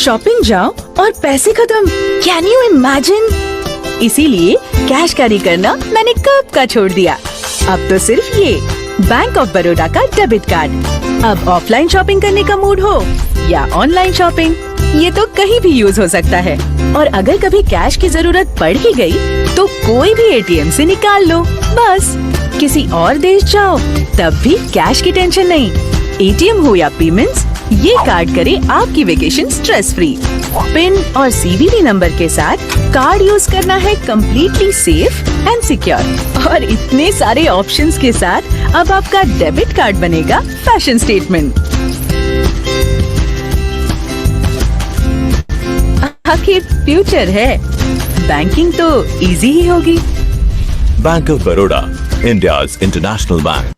Shopping जाओ और पैसे खत्म। Can you imagine? इसीलिए कैश कैरी करना मैंने कब का छोड़ दिया। अब तो सिर्फ ये बैंक ऑफ बड़ौदा का डेबिट कार्ड। अब ऑफलाइन शॉपिंग करने का मूड हो या ऑनलाइन शॉपिंग, ये तो कहीं भी यूज हो सकता है। और अगर कभी कैश की जरूरत पड़ ही गई, तो कोई भी एटीएम से निकाल लो बस। किसी और देश जाओ तब भी कैश की टेंशन नहीं। एटीएम हो या पेमेंट्स, ये कार्ड करे आपकी वेकेशन स्ट्रेस फ्री। पिन और सीवीवी नंबर के साथ कार्ड यूज करना है कम्प्लीटली सेफ एंड सिक्योर। और इतने सारे ऑप्शंस के साथ अब आपका डेबिट कार्ड बनेगा फैशन स्टेटमेंट। आखिर फ्यूचर है, बैंकिंग तो इजी ही होगी। Bank of Baroda, India's international bank.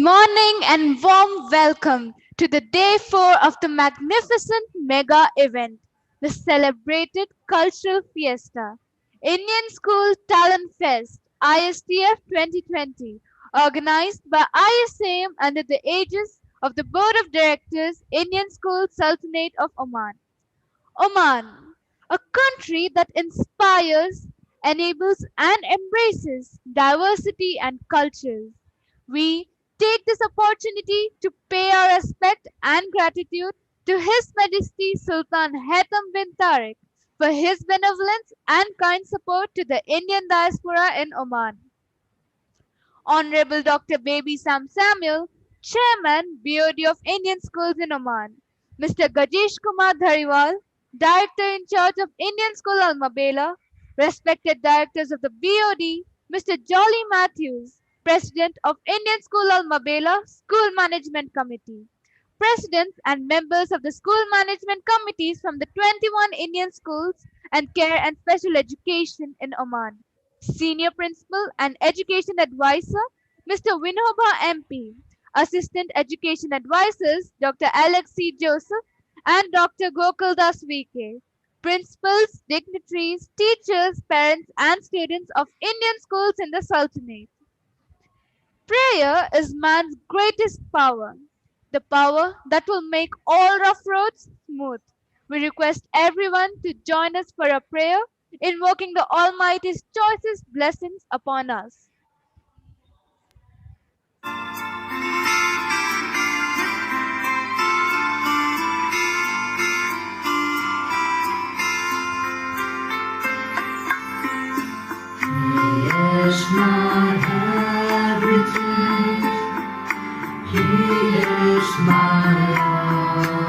morning and warm welcome to the day 4 of the magnificent mega event, the celebrated cultural fiesta, Indian School Talent Fest ISTF 2020, organized by ISAM under the aegis of the Board of Directors, Indian School Sultanate of Oman. Oman, a country that inspires, enables, and embraces diversity and cultures. We take this opportunity to pay our respect and gratitude to His Majesty Sultan Haitham bin Tariq for his benevolence and kind support to the Indian diaspora in Oman. Honorable Dr. Baby Sam Samuel, Chairman, BOD of Indian Schools in Oman. Mr. Gajesh Kumar Dhariwal, Director in charge of Indian School Al Mabela. Respected Directors of the BOD, Mr. Jolly Matthews, President of Indian School Al Mabela School Management Committee. Presidents and members of the school management committees from the 21 Indian schools and care and special education in Oman. Senior Principal and Education Advisor, Mr. Vinobha MP. Assistant Education Advisors, Dr. Alex C. Joseph and Dr. Gokul Das VK. Principals, dignitaries, teachers, parents, and students of Indian schools in the Sultanate. Prayer is man's greatest power, the power that will make all rough roads smooth. We request everyone to join us for a prayer, invoking the Almighty's choicest blessings upon us. Is my everything. He is my all.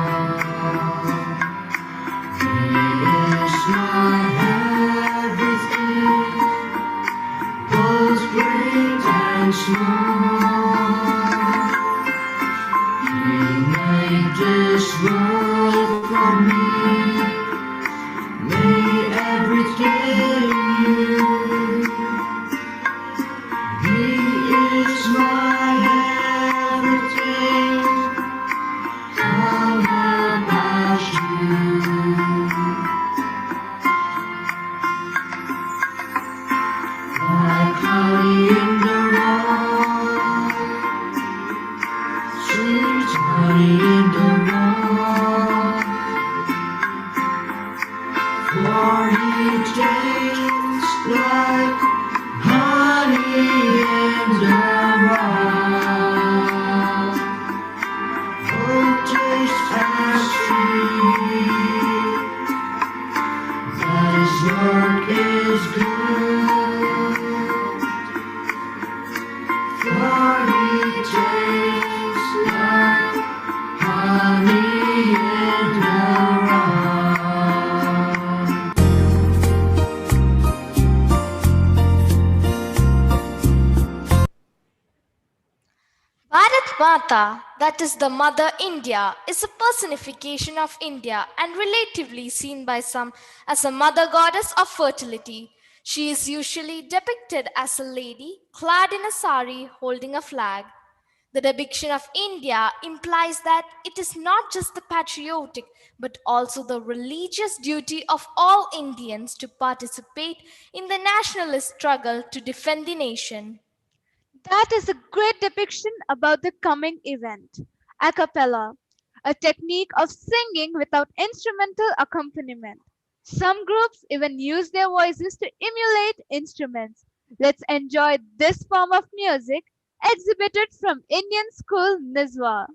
He is my everything, both great and small. He made this world for me, made everything new. He is my everything. How about you? Like honey in the rock, sweet honey in the rock. For he tastes like honey in the rock. Oh, taste and see that his work is good. For he tastes like honey in the rock. Bharat Mata, that is the Mother India, is a personification of India and relatively seen by some as a mother goddess of fertility. She is usually depicted as a lady clad in a sari holding a flag. The depiction of India implies that it is not just the patriotic but also the religious duty of all Indians to participate in the nationalist struggle to defend the nation. That is a great depiction about the coming event. A cappella, a technique of singing without instrumental accompaniment. Some groups even use their voices to emulate instruments. Let's enjoy this form of music exhibited from Indian School Nizwa.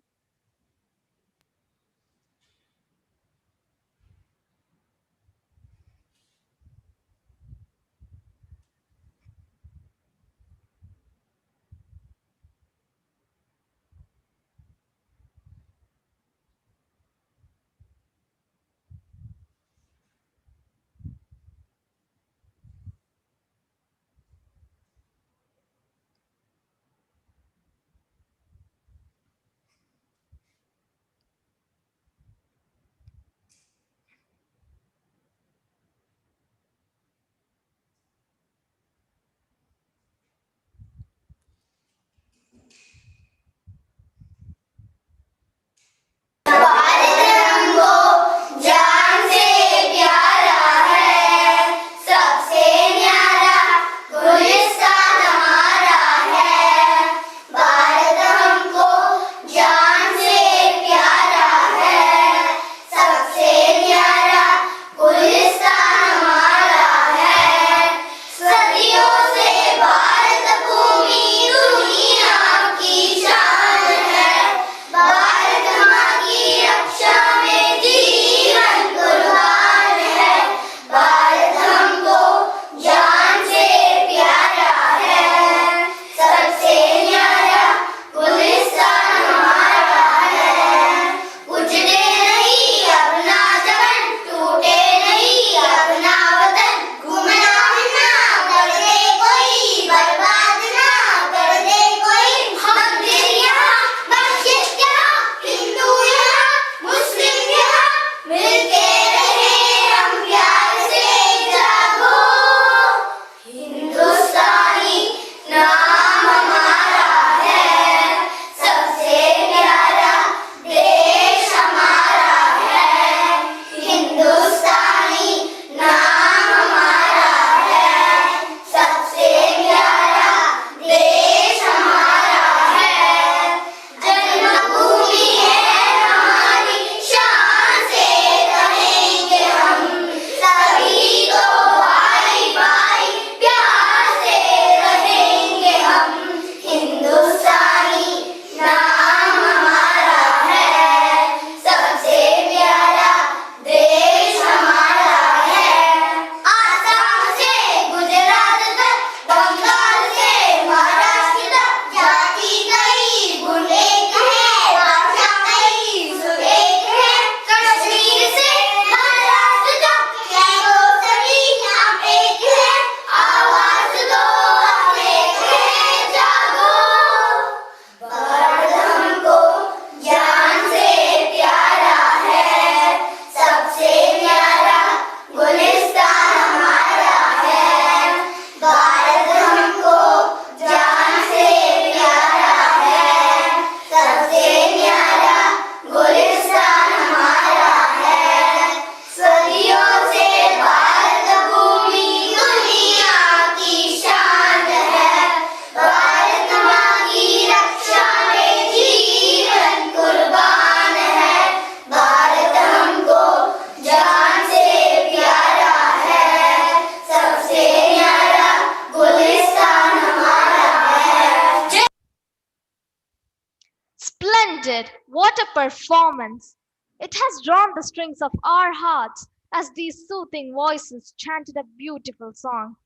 What a performance! It has drawn the strings of our hearts as these soothing voices chanted a beautiful song.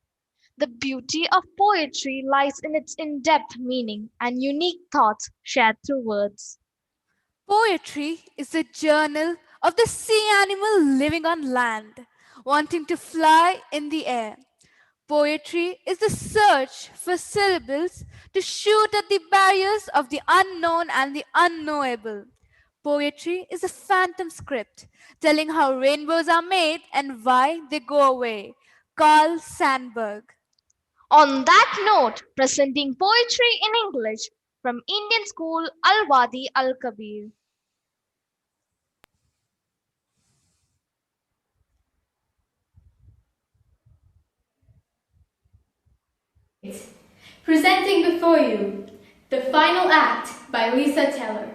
The beauty of poetry lies in its in depth meaning and unique thoughts shared through words. Poetry is a journal of the sea animal living on land, wanting to fly in the air. Poetry is the search for syllables to shoot at the barriers of the unknown and the unknowable. Poetry is a phantom script telling how rainbows are made and why they go away. Carl Sandburg. On that note, presenting poetry in English from Indian school Al Wadi Al Kabir. Presenting before you The Final Act by Lisa Taylor.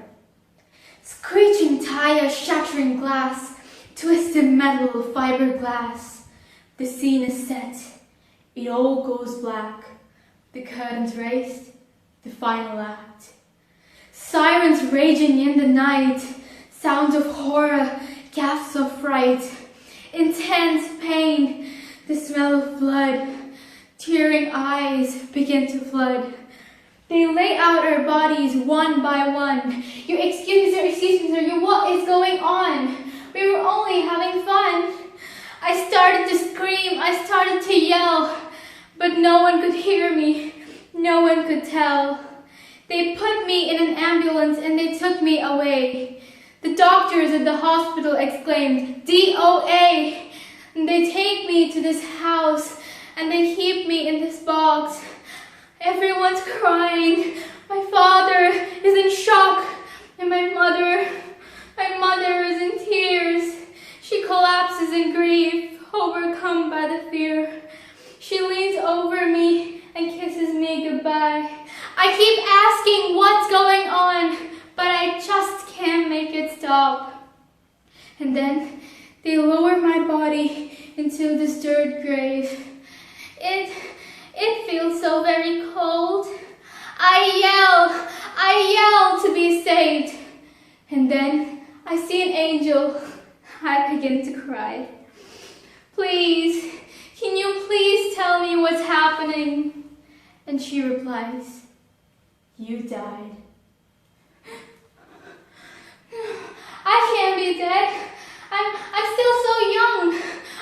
Screeching tires, shattering glass, twisted metal, fiberglass. The scene is set. It all goes black. The curtains raised. The final act. Sirens raging in the night. Sounds of horror, gasps of fright. Intense pain. The smell of blood. Tearing eyes begin to flood. They lay out our bodies one by one. Excuse me, sir, what is going on? We were only having fun. I started to scream, I started to yell, but no one could hear me, no one could tell. They put me in an ambulance and they took me away. The doctors at the hospital exclaimed, DOA! And they take me to this house and they keep me in this box. Everyone's crying. My father is in shock, and my mother is in tears. She collapses in grief, overcome by the fear. She leans over me and kisses me goodbye. I keep asking what's going on, but I just can't make it stop. And then they lower my body into this dirt grave. It feels so very cold. I yell to be saved. And then I see an angel. I begin to cry. Please, can you please tell me what's happening? And she replies, you died. I can't be dead. I'm still so young.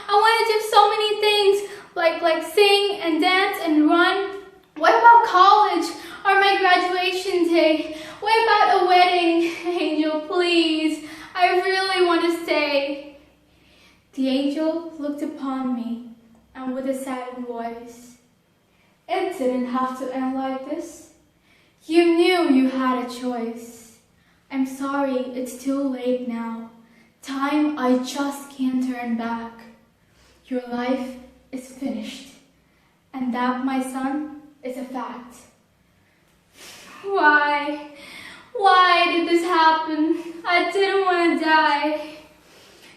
I want to do so many things. Like sing and dance and run. What about college or my graduation day? What about a wedding? Angel, please. I really want to stay. The angel looked upon me and with a saddened voice. It didn't have to end like this. You knew you had a choice. I'm sorry, it's too late now. Time I just can't turn back. Your life is finished, and that, my son, is a fact. Why did this happen? I didn't want to die.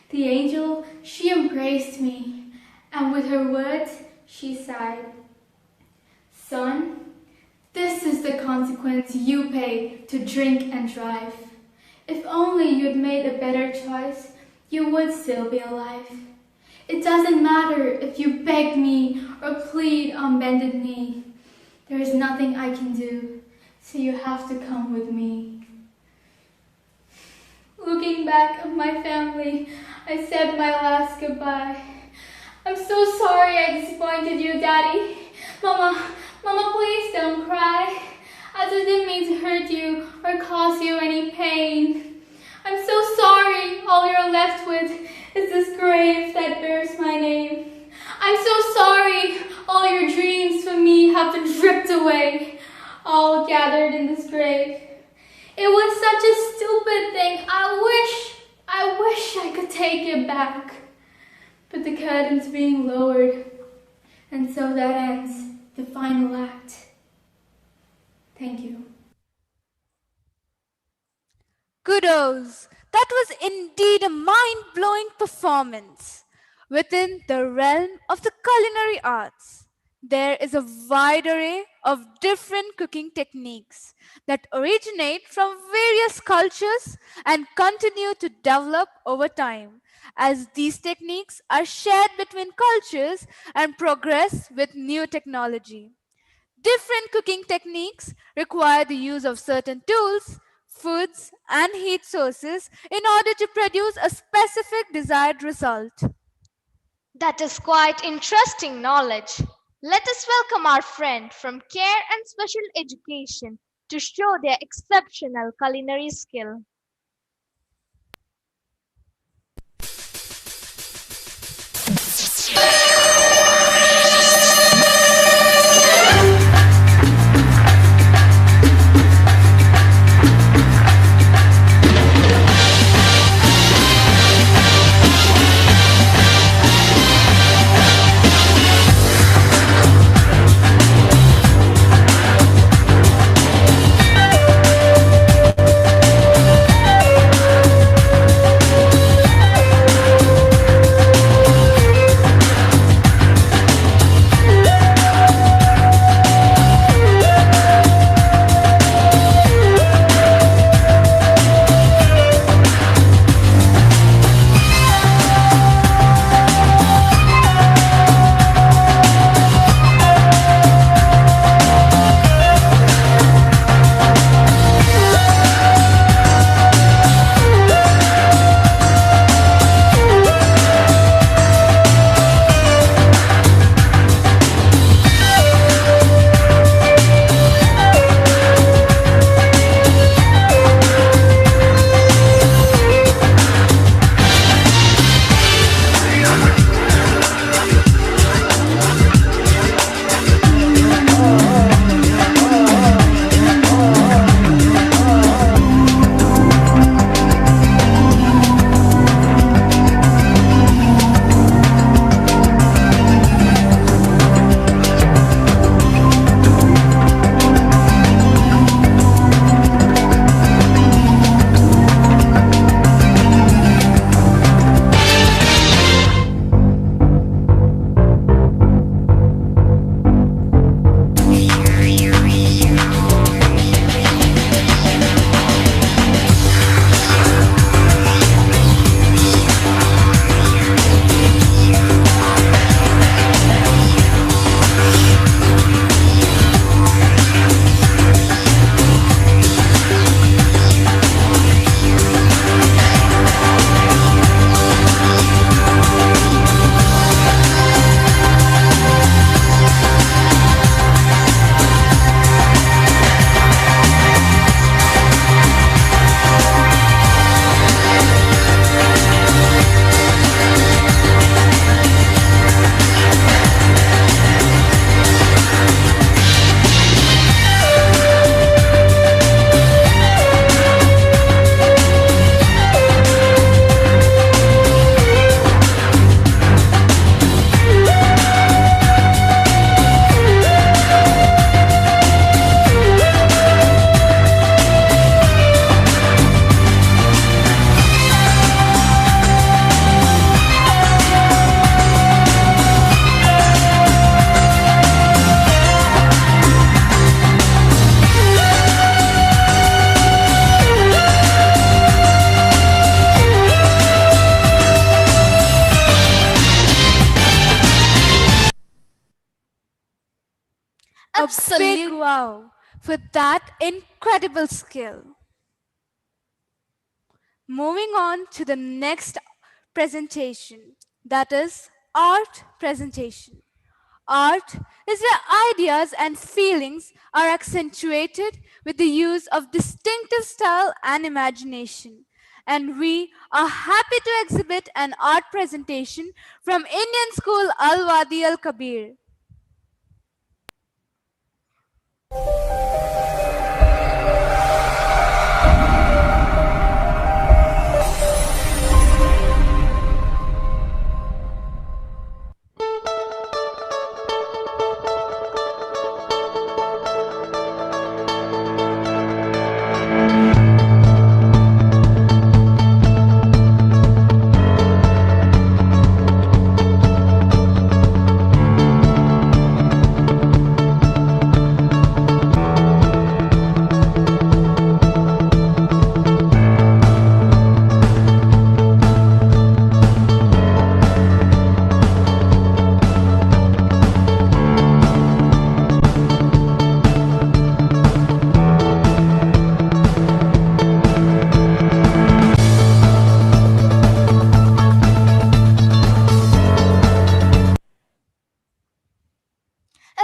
The angel, she embraced me, and with her words, she sighed. Son, this is the consequence you pay to drink and drive. If only you'd made a better choice, you would still be alive. It doesn't matter if you beg me or plead on bended knee. There is nothing I can do, so you have to come with me. Looking back at my family, I said my last goodbye. I'm so sorry I disappointed you, Daddy. Mama, please don't cry. I didn't mean to hurt you or cause you any pain. I'm so sorry all you're left with is this grave that bears my name. I'm so sorry all your dreams for me have been ripped away, all gathered in this grave. It was such a stupid thing. I wish I could take it back. But the curtain's being lowered, and so that ends the final act. Thank you. Kudos! That was indeed a mind blowing performance within the realm of the culinary arts. There is a wide array of different cooking techniques that originate from various cultures and continue to develop over time as these techniques are shared between cultures and progress with new technology. Different cooking techniques require the use of certain tools, foods, and heat sources in order to produce a specific desired result. That is quite interesting knowledge. Let us welcome our friend from Care and Special Education to show their exceptional culinary skill. A big Absolute. wow for that incredible skill. Moving on to the next presentation, that is art presentation. Art is where ideas and feelings are accentuated with the use of distinctive style and imagination. And we are happy to exhibit an art presentation from Indian School Al Wadi Al Kabir.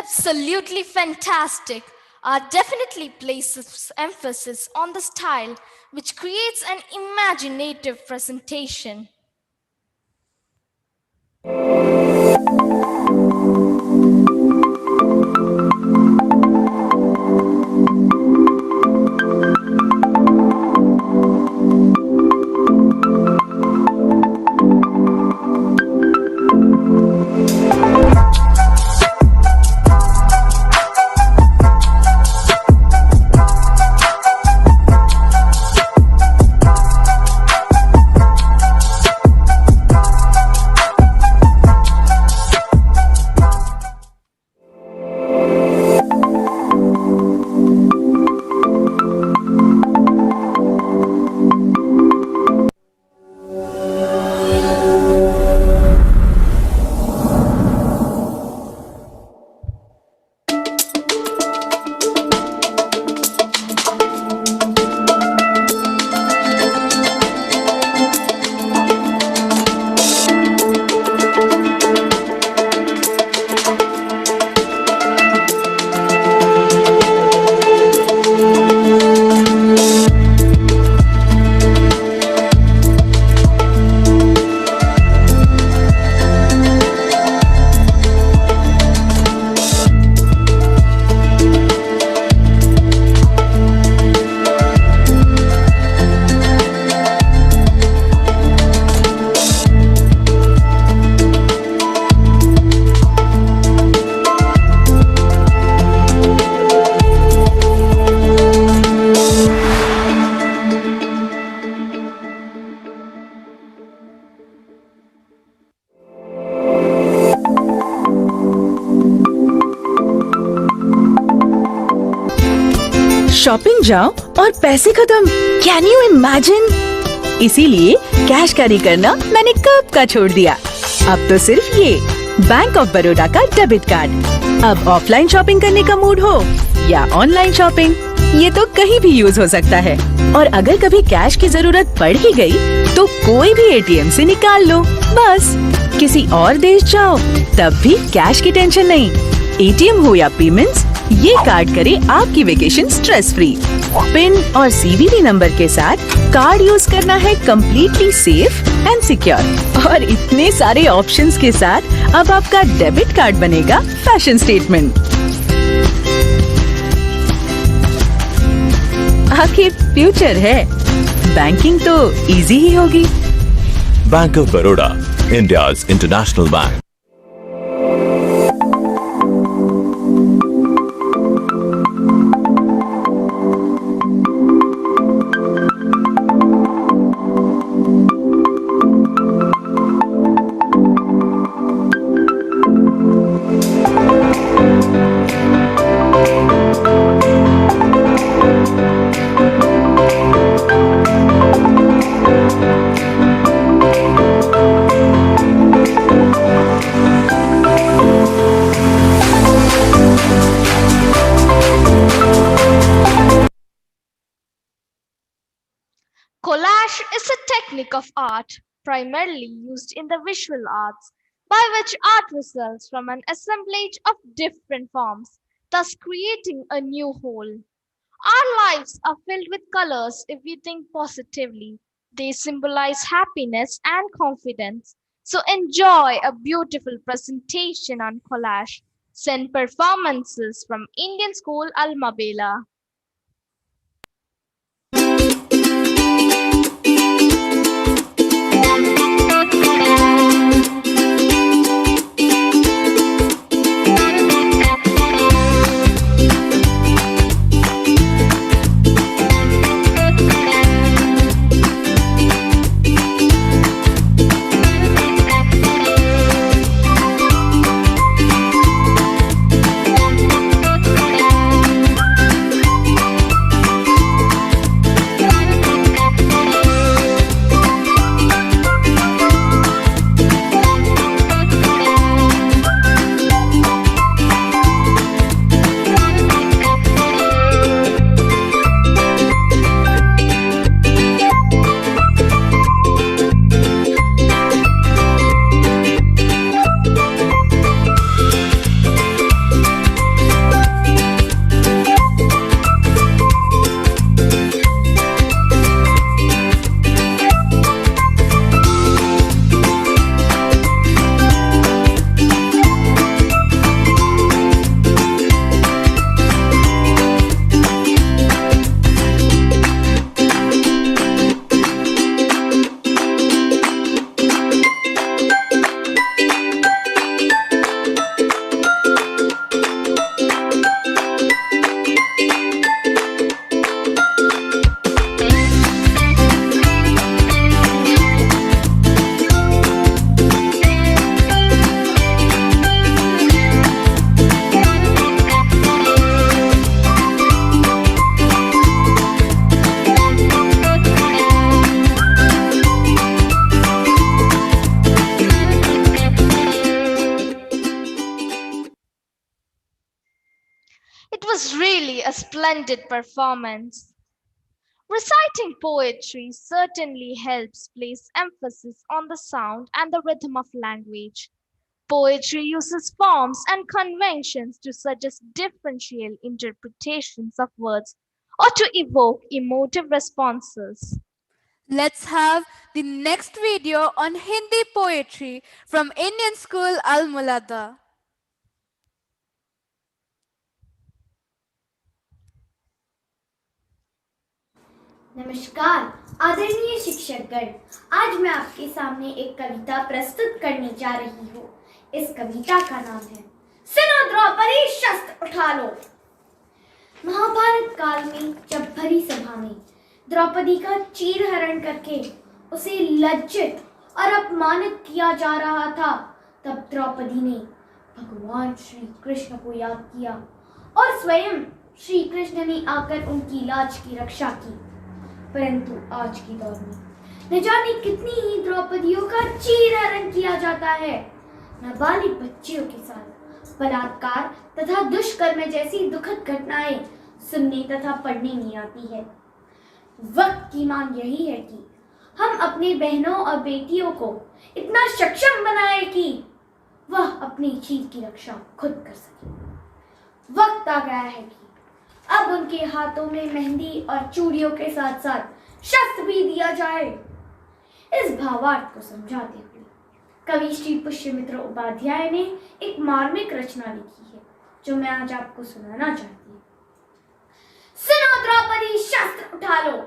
absolutely fantastic. Art definitely places emphasis on the style, which creates an imaginative presentation. Shopping जाओ और पैसे खत्म। Can you imagine? इसीलिए cash carry करना मैंने कब का छोड़ दिया। अब तो सिर्फ ये बैंक ऑफ बड़ौदा का डेबिट कार्ड। अब ऑफलाइन शॉपिंग करने का मूड हो या ऑनलाइन शॉपिंग, ये तो कहीं भी यूज हो सकता है। और अगर कभी कैश की जरूरत पड़ ही गई, तो कोई भी एटीएम से निकाल लो। बस किसी और देश जाओ तब भी कैश की टेंशन नहीं। एटीएम हो या पेमेंट्स, ये कार्ड करे आपकी वेकेशन स्ट्रेस फ्री। पिन और सीवीवी नंबर के साथ कार्ड यूज करना है कंप्लीटली सेफ एंड सिक्योर। और इतने सारे ऑप्शंस के साथ अब आपका डेबिट कार्ड बनेगा फैशन स्टेटमेंट। आखिर फ्यूचर है, बैंकिंग तो इजी ही होगी। Bank of Baroda, India's international bank. Collage is a technique of art primarily used in the visual arts, by which art results from an assemblage of different forms, thus creating a new whole. Our lives are filled with colors if we think positively. They symbolize happiness and confidence. So enjoy a beautiful presentation on collage. Send performances from Indian School Almabela. was really a splendid performance. Reciting poetry certainly helps place emphasis on the sound and the rhythm of language. Poetry uses forms and conventions to suggest differential interpretations of words or to evoke emotive responses. Let's have the next video on Hindi poetry from Indian school Al Mulada. नमस्कार आदरणीय शिक्षकगण, आज मैं आपके सामने एक कविता प्रस्तुत करने जा रही हूँ। इस कविता का नाम है सुनो द्रौपदी शस्त्र उठा लो। महाभारत काल में जब भरी सभा में द्रौपदी का चीरहरण करके उसे लज्जित और अपमानित किया जा रहा था, तब द्रौपदी ने भगवान श्री कृष्ण को याद किया और स्वयं श्री कृष्ण ने आकर उनकी लाज की रक्षा की। परंतु आज के दौर में न जाने कितनी ही द्रौपदियों का चीरहरण किया जाता है। नाबालिग बच्चियों के साथ बलात्कार तथा दुष्कर्म जैसी दुखद घटनाएं सुनने तथा पढ़ने में आती है। वक्त की मांग यही है कि हम अपने बहनों और बेटियों को इतना सक्षम बनाए कि वह अपनी चीज की रक्षा खुद कर सके। वक्त आ गया है कि अब उनके हाथों में मेहंदी और चूड़ियों के साथ साथ शस्त्र भी दिया जाए। इस भावार्थ को समझाते हुए कवि श्री पुष्यमित्र उपाध्याय ने एक मार्मिक रचना लिखी है, जो मैं आज आपको सुनाना चाहती हूँ। सुनो द्रौपदी शस्त्र उठा लो,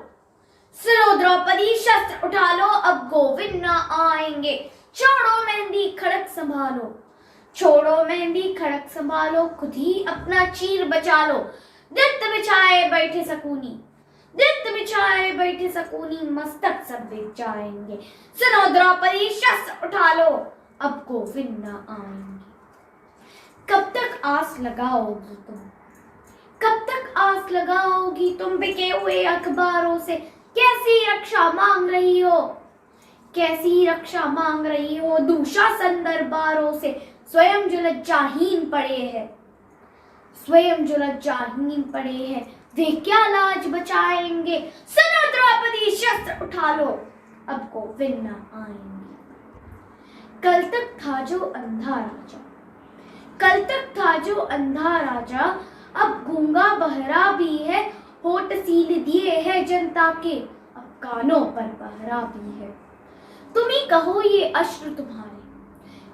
सुनो द्रौपदी शस्त्र उठा लो, अब गोविंद ना आएंगे। छोड़ो मेहंदी खड़क संभालो, छोड़ो मेहंदी खड़क संभालो, खुद ही अपना चीर बचा लो। दित्त बिछाए बैठे सकूनी, दित्त बिछाए बैठे सकूनी, मस्तक सब बिक जाएंगे। सुनो द्रौपदी शस्त्र उठा लो, अब गोविंद ना आएंगे। कब तक आस लगाओगी तुम, कब तक आस लगाओगी तुम बिके हुए अखबारों से? कैसी रक्षा मांग रही हो, कैसी रक्षा मांग रही हो? दुशासन दरबारों से स्वयं जो लज्जाहीन पड़े हैं, स्वयं जो लज्जाहीन पड़े हैं, वे क्या लाज बचाएंगे? सुनो द्रौपदी शस्त्र उठा लो, अब गोविंद ना आएंगे। कल तक था जो अंधा राजा, कल तक था जो अंधा राजा, अब गूंगा बहरा भी है। होठ सील दिए है जनता के, अब कानों पर पहरा भी है। तुम ही कहो ये अश्रु तुम्हारे,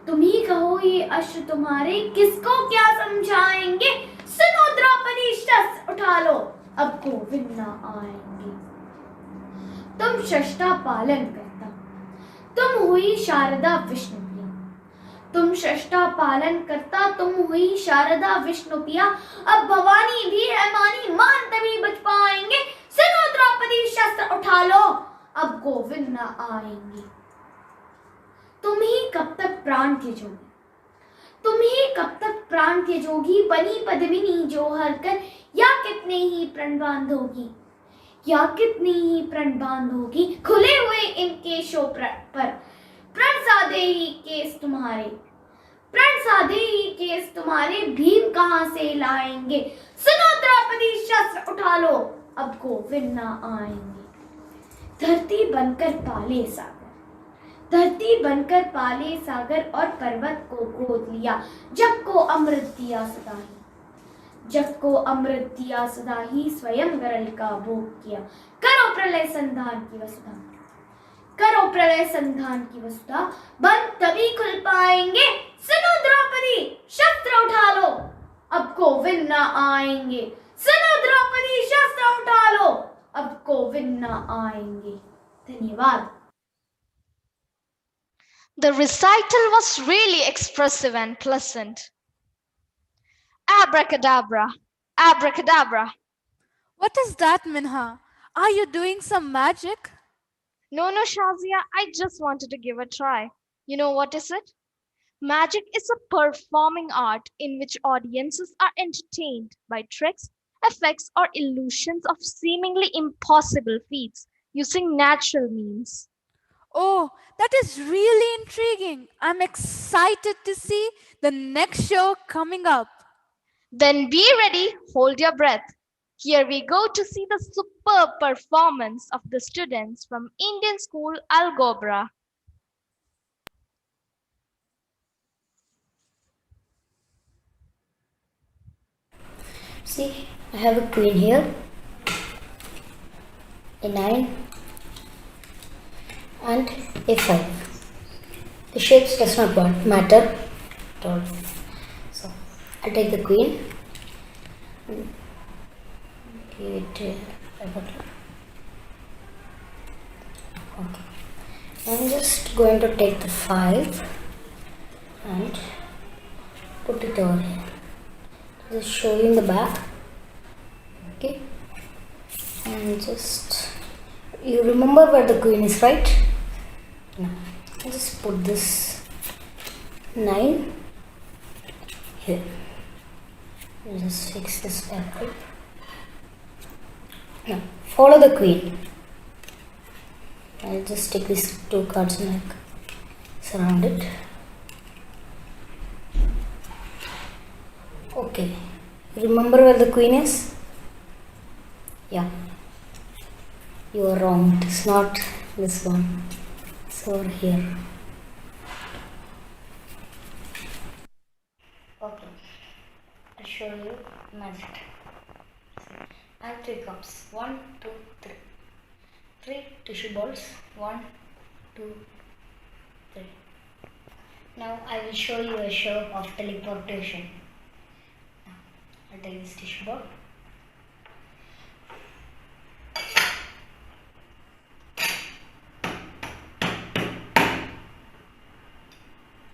तुम ही कहो ये अश्रु तुम्हारे, किसको क्या समझाएंगे? सुनो द्रौपदी शस्त्र उठा लो, अब गोविंद ना आएंगे। तुम षष्ठा पालन करता, तुम हुई शारदा विष्णुप्रिया, तुम षष्ठा पालन करता, तुम हुई शारदा विष्णुप्रिया, अब भवानी भी है मानी, मान तभी बच पाएंगे। सुनो द्रौपदी शस्त्र उठा लो, अब गोविंद ना आएंगे। तुम ही कब तक प्राण त्यजोगी, तुम ही कब तक प्राण त्यजोगी? बनी पद्मिनी जो हर कर, या कितने ही प्रण बांधोगी, या कितने ही प्रण बांधोगी? खुले हुए इन केशों पर प्रण साधे ही केस तुम्हारे, प्रण साधे ही केस तुम्हारे, भीम कहाँ से लाएंगे? सुनो द्रौपदी शस्त्र उठा लो, अब गोविंद ना आएंगे। धरती बनकर पाले सागर, धरती बनकर पाले सागर, और पर्वत को गोद लिया, जग को अमृत दिया सदा ही, जग को अमृत दिया सदा ही, स्वयं गरल का भोग किया। करो प्रलय संधान की वसुधा, करो प्रलय संधान की वसुधा, बंद तभी खुल पाएंगे। सुनो द्रौपदी शस्त्र उठा लो, अब गोविंद ना आएंगे। सुनो द्रौपदी शस्त्र उठा लो, अब गोविंद ना आएंगे। धन्यवाद। The recital was really expressive and pleasant. Abracadabra, abracadabra. What is that, Minha? Are you doing some magic? No, Shazia, I just wanted to give a try. You know what is it? Magic is a performing art in which audiences are entertained by tricks, effects, or illusions of seemingly impossible feats using natural means. Oh, that is really intriguing. I'm excited to see the next show coming up. Then be ready, hold your breath. Here we go to see the superb performance of the students from Indian School Algobra. See, I have a queen here, a 9 and a 5. The shapes does not matter at all. So, I'll take the queen and give it a button. Okay. I'm just going to take the 5 and put it over here. Just show you in the back. Okay. And just, you remember where the queen is, right? Now, just put this 9 here. Just fix this back up. Now, follow the queen. I'll just take these 2 cards and like surround it. Okay. Remember where the queen is? Yeah. You are wrong. It is not this one. It's over here. Okay. I'll show you magic. I have 3 cups. 1, 2, 3. 3 tissue balls. 1, 2, 3. Now I will show you a show of teleportation. I'll take this tissue ball.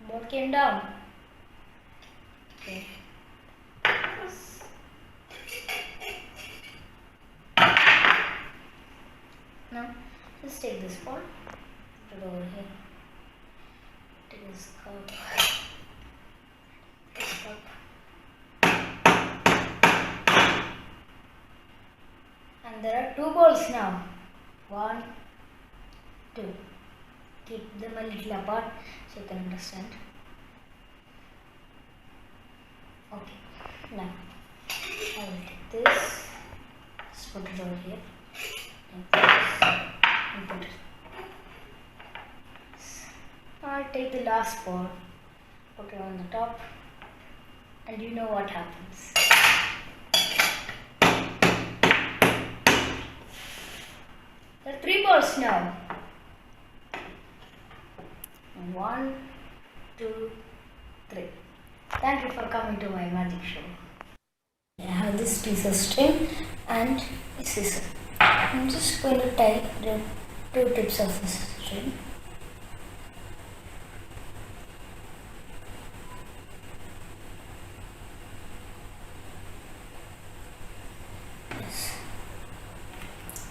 Ball came down. Okay. Now just take this ball, put it over here. Take this cup. This cup. And there are 2 balls now. 1, 2. Keep them a little apart so you can understand. Okay. Now I will take this. Just put it over here. And put it. I'll take the last ball. Put it on the top. And you know what happens. There are 3 balls now. 1, 2, 3. Thank you for coming to my magic show. I have this piece of string and a scissor. I'm just going to tie the 2 tips of this string. Yes.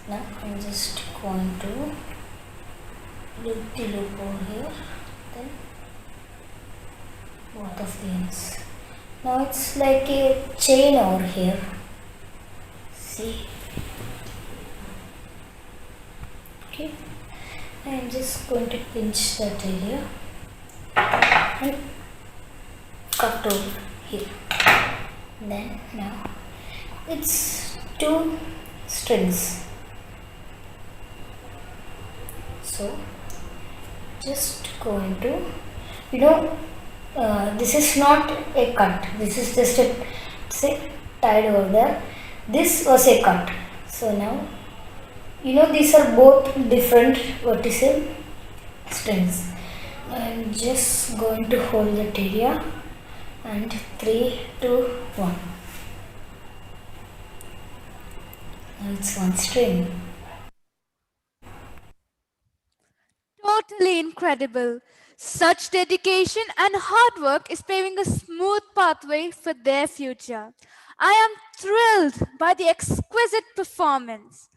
Now I'm just going to loop the loop over here, then both of the ends. Now it's like a chain over here. See? Okay. I'm just going to pinch that area and cut over here. Then now it's 2 strings. So just going to, this is not a cut, this is just a, say, tied over there. This was a cut. So now these are both different vertical strings. I'm just going to hold that area and 3, 2, 1. Now it's 1 string. Totally incredible. Such dedication and hard work is paving a smooth pathway for their future. I am thrilled by the exquisite performance.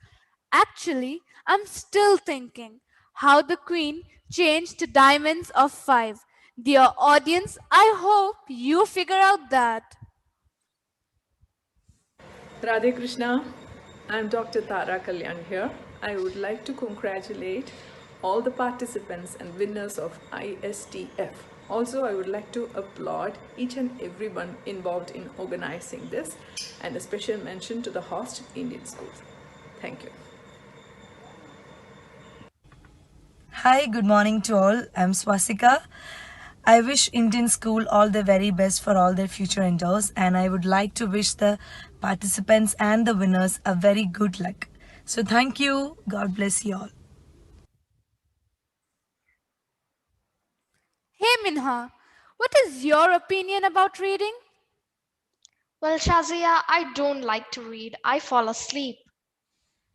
Actually, I'm still thinking how the Queen changed to diamonds of 5. Dear audience, I hope you figure out that. Radhe Krishna, I'm Dr. Tara Kalyan here. I would like to congratulate all the participants and winners of ISTF Also, I would like to applaud each and everyone involved in organizing this, and a special mention to the host Indian schools. Thank you. Hi, good morning to all. I'm Swastika. I wish Indian school all the very best for all their future endeavors, and I would like to wish the participants and the winners a very good luck. So thank you. God bless you all. Hey Minha, what is your opinion about reading? Well, Shazia, I don't like to read. I fall asleep.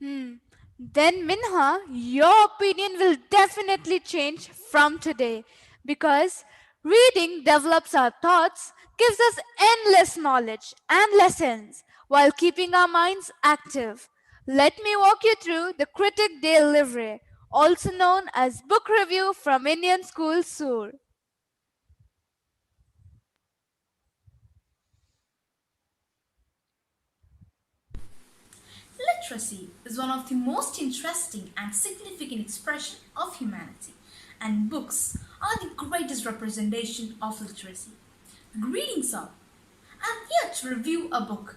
Then Minha, your opinion will definitely change from today because reading develops our thoughts, gives us endless knowledge and lessons while keeping our minds active. Let me walk you through the Critic Day Livery, also known as Book Review from Indian School Sur. Literacy is one of the most interesting and significant expressions of humanity, and books are the greatest representation of literacy. Greetings all. I'm here to review a book.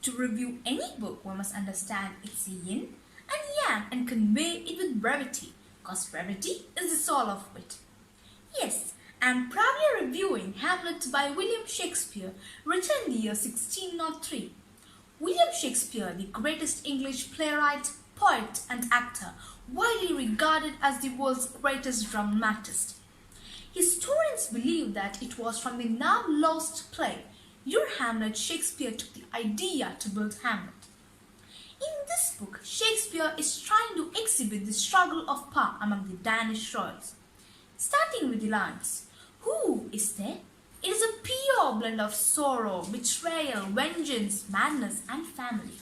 To review any book, one must understand its yin and yang and convey it with brevity, because brevity is the soul of wit. Yes, I'm proudly reviewing Hamlet by William Shakespeare, written in the year 1603. William Shakespeare, the greatest English playwright, poet, and actor, widely regarded as the world's greatest dramatist. Historians believe that it was from the now lost play, Your Hamlet, Shakespeare took the idea to build Hamlet. In this book, Shakespeare is trying to exhibit the struggle of power among the Danish royals. Starting with the lines, Who is there? It is a pure blend of sorrow, betrayal, vengeance, madness, and family.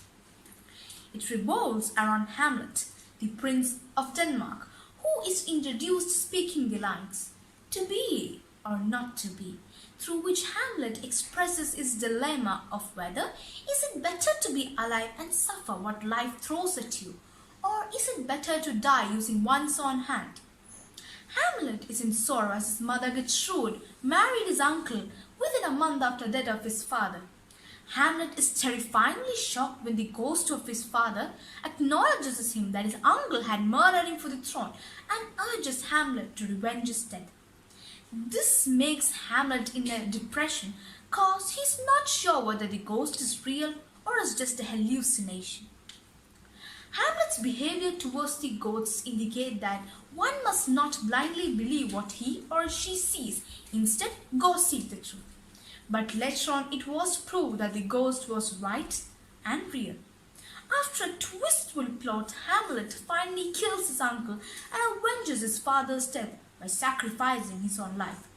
It revolves around Hamlet, the Prince of Denmark, who is introduced speaking the lines, to be or not to be, through which Hamlet expresses his dilemma of whether is it better to be alive and suffer what life throws at you, or is it better to die using one's own hand. Hamlet is in sorrow as his mother Gertrude married his uncle within a month after the death of his father. Hamlet is terrifyingly shocked when the ghost of his father acknowledges him that his uncle had murdered him for the throne and urges Hamlet to revenge his death. This makes Hamlet in a depression cause he's not sure whether the ghost is real or is just a hallucination. Hamlet's behavior towards the ghosts indicate that one must not blindly believe what he or she sees, instead go seek the truth. But later on it was proved that the ghost was right and real. After a twistful plot, Hamlet finally kills his uncle and avenges his father's death by sacrificing his own life.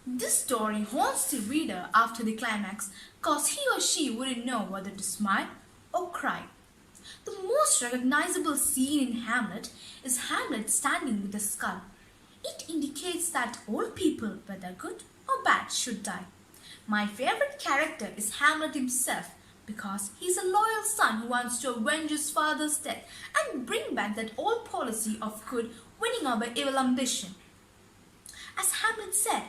This story haunts the reader after the climax cause he or she wouldn't know whether to smile or cry. The most recognizable scene in Hamlet is Hamlet standing with a skull. It indicates that all people, whether good or bad, should die. My favorite character is Hamlet himself because he's a loyal son who wants to avenge his father's death and bring back that old policy of good winning over evil ambition. As Hamlet said,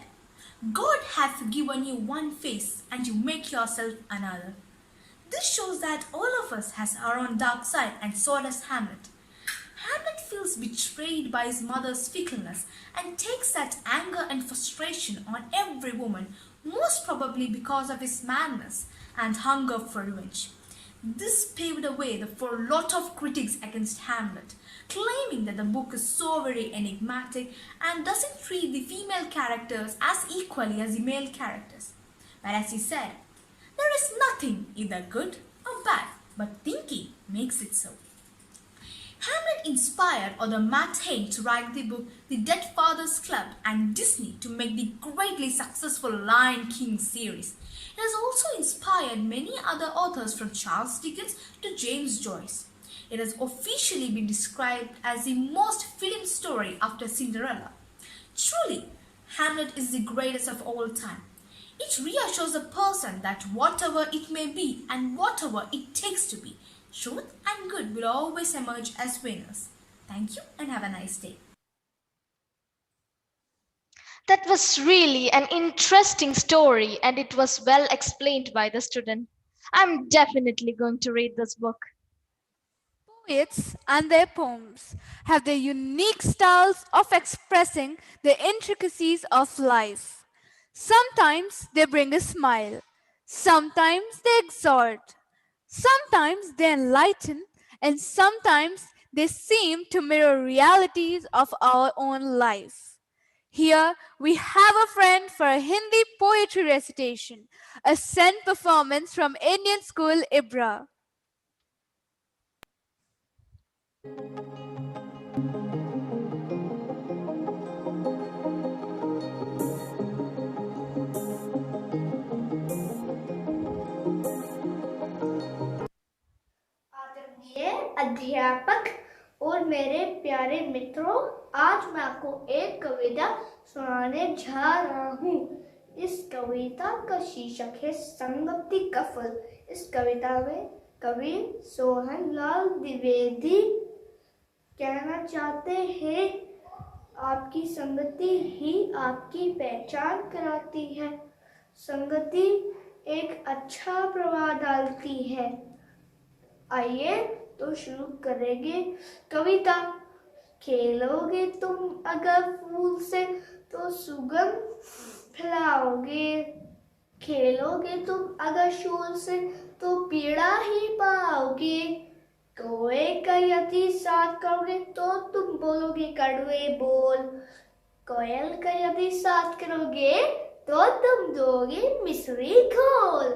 God hath given you one face and you make yourself another. This shows that all of us has our own dark side, and so does Hamlet. Hamlet feels betrayed by his mother's fickleness and takes that anger and frustration on every woman, most probably because of his madness and hunger for revenge. This paved the way for a lot of critics against Hamlet, claiming that the book is so very enigmatic and doesn't treat the female characters as equally as the male characters. But as he said, there is nothing either good or bad, but thinking makes it so. Hamlet inspired author Matt Haig to write the book The Dead Fathers Club and Disney to make the greatly successful Lion King series. It has also inspired many other authors from Charles Dickens to James Joyce. It has officially been described as the most filmed story after Cinderella. Truly, Hamlet is the greatest of all time. It reassures a person that whatever it may be and whatever it takes to be, truth and good will always emerge as winners. Thank you and have a nice day. That was really an interesting story and it was well explained by the student. I'm definitely going to read this book. Poets and their poems have their unique styles of expressing the intricacies of life. Sometimes they bring a smile, sometimes they exhort, sometimes they enlighten, and sometimes they seem to mirror realities of our own life. Here we have a friend for a Hindi poetry recitation, a scent performance from Indian school Ibra. आदरणीय अध्यापक और मेरे प्यारे मित्रों, आज मैं आपको एक कविता सुनाने जा रहा हूँ। इस कविता का शीर्षक है संगति का फल। इस कविता में कवि सोहन लाल द्विवेदी कहना चाहते हैं, आपकी संगति ही आपकी पहचान कराती है। संगति एक अच्छा प्रभाव डालती है। आइए तो शुरू करेंगे कविता। खेलोगे तुम अगर फूल से तो सुगंध फैलाओगे, खेलोगे तुम अगर शूल से तो पीड़ा ही पाओगे। कौवे का यदि साथ करोगे तो तुम बोलोगे कड़वे बोल, कोयल का यदि साथ करोगे तो तुम दोगे मिश्री घोल।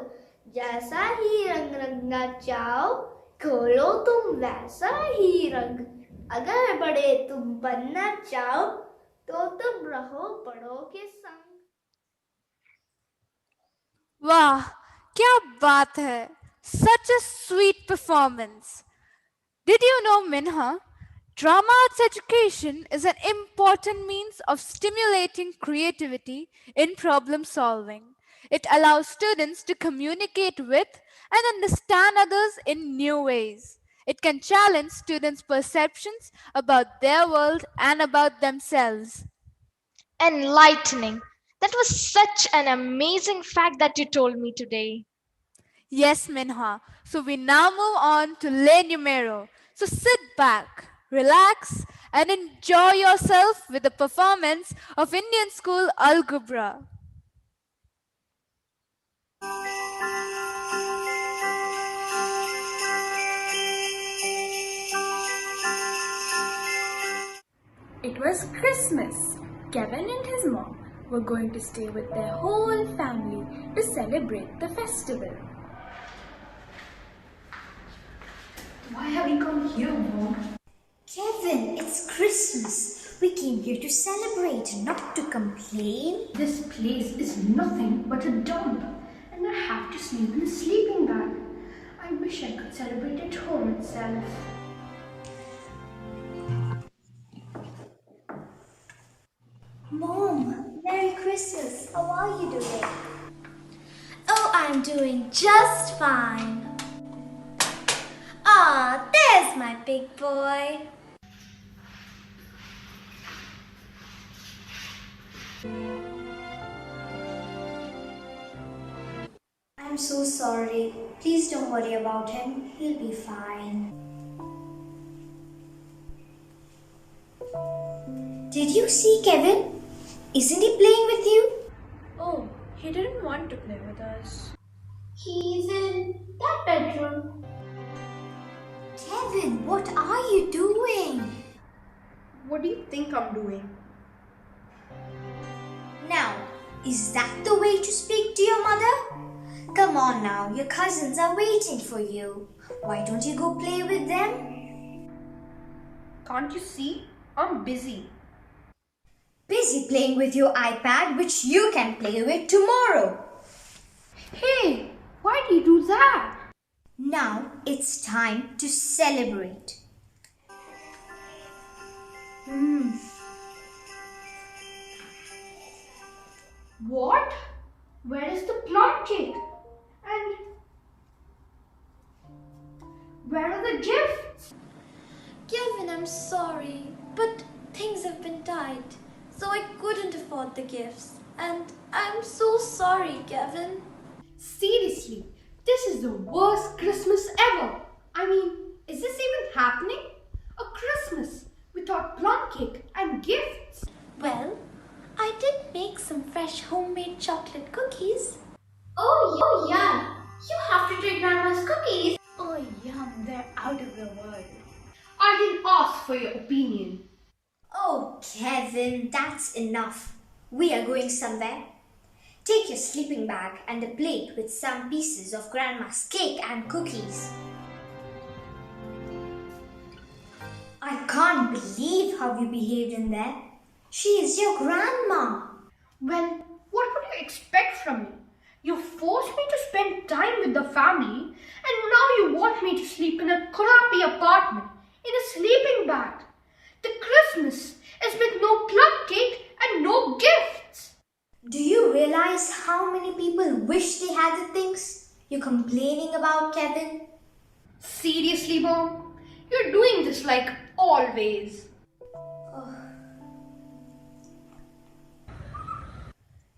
जैसा ही रंग रंगना चाहो घोलो तुम वैसा ही रंग, अगर बड़े तुम बनना चाहो तो तुम रहो बड़ों के संग। वाह, क्या बात है! Such a sweet performance. Did you know, Minha? Drama arts education is an important means of stimulating creativity in problem solving. It allows students to communicate with and understand others in new ways. It can challenge students' perceptions about their world and about themselves. Enlightening. That was such an amazing fact that you told me today. Yes, Minha. So we now move on to Le Numero. So sit back, relax, and enjoy yourself with the performance of Indian School Algebra. It was Christmas. Kevin and his mom were going to stay with their whole family to celebrate the festival. Why have you come here, Mom? Kevin, it's Christmas. We came here to celebrate, not to complain. This place is nothing but a dump, and I have to sleep in a sleeping bag. I wish I could celebrate at home itself. Mom, Merry Christmas. How are you doing? Oh, I'm doing just fine. Ah, there's my big boy. I'm so sorry. Please don't worry about him. He'll be fine. Did you see Kevin? Isn't he playing with you? Oh, he didn't want to play with us. He's in that bedroom. Kevin, what are you doing? What do you think I'm doing? Now, is that the way to speak to your mother? Come on now, your cousins are waiting for you. Why don't you go play with them? Can't you see? I'm busy. Busy playing with your iPad, which you can play with tomorrow. Hey, why do you do that? Now it's time to celebrate. What? Where is the plum cake? And where are the gifts? Kevin, I'm sorry, but things have been tight. so I couldn't afford the gifts. And I'm so sorry, Kevin. Seriously, this is the worst Christmas ever. I mean, is this even happening? A Christmas without plum cake and gifts? Well, I did make some fresh homemade chocolate cookies. Oh, yeah. You have to try Grandma's cookies. Oh, yum, they're out of the world. I didn't ask for your opinion. Oh, Kevin, that's enough. We are going somewhere. Take your sleeping bag and a plate with some pieces of Grandma's cake and cookies. I can't believe how you behaved in there. She is your grandma. Well, what would you expect from me? You forced me to spend time with the family, and now you want me to sleep in a crappy apartment in a sleeping bag. The Christmas is with no plum cake and no gifts. Do you realize how many people wish they had the things you're complaining about, Kevin? Seriously, Mom? You're doing this like always.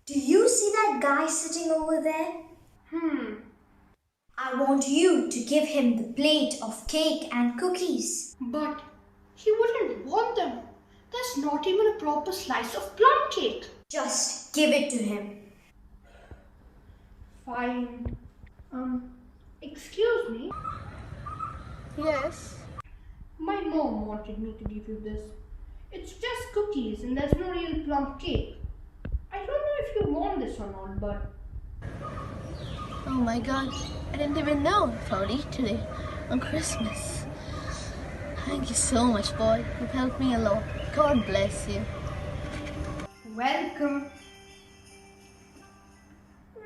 Do you see that guy sitting over there? I want you to give him the plate of cake and cookies. But he wouldn't want them. There's not even a proper slice of plum cake. Just give it to him. Fine. Excuse me? Yes. My mom wanted me to give you this. It's just cookies and there's no real plum cake. I don't know if you want this or not, but... Oh my god, I didn't even know I found it today on Christmas. Thank you so much, boy. You've helped me a lot. God bless you. Welcome.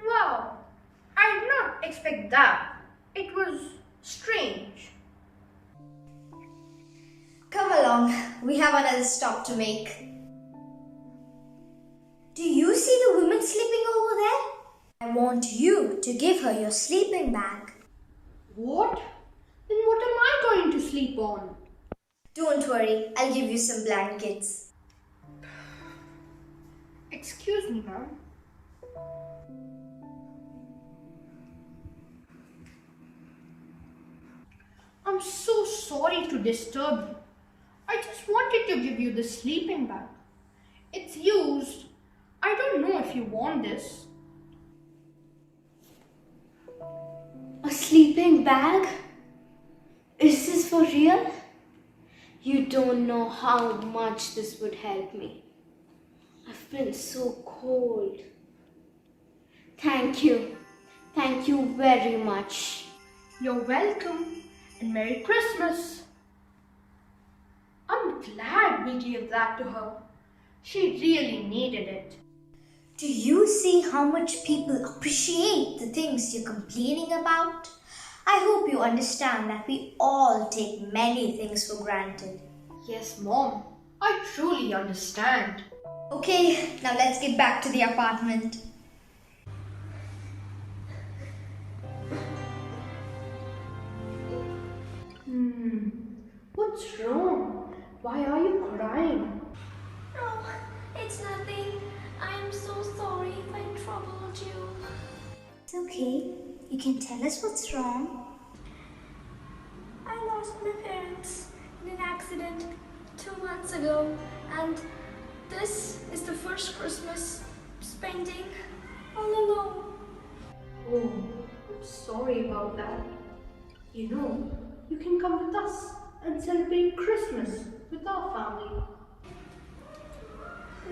Wow, I did not expect that. It was strange. Come along, we have another stop to make. Do you see the woman sleeping over there? I want you to give her your sleeping bag. What? Then what am I going to sleep on? Don't worry, I'll give you some blankets. Excuse me, ma'am. I'm so sorry to disturb you. I just wanted to give you the sleeping bag. It's used. I don't know if you want this. A sleeping bag? Is this for real? You don't know how much this would help me. I've been so cold. Thank you. Thank you very much. You're welcome and Merry Christmas. I'm glad we gave that to her. She really needed it. Do you see how much people appreciate the things you're complaining about? I hope you understand that we all take many things for granted. Yes, Mom. I truly understand. Okay, now let's get back to the apartment. What's wrong? Why are you crying? No, it's nothing. I'm so sorry if I troubled you. It's okay. You can tell us what's wrong. I lost my parents in an accident 2 months ago, and this is the first Christmas spending all alone. Oh, I'm sorry about that. You know, you can come with us and celebrate Christmas with our family.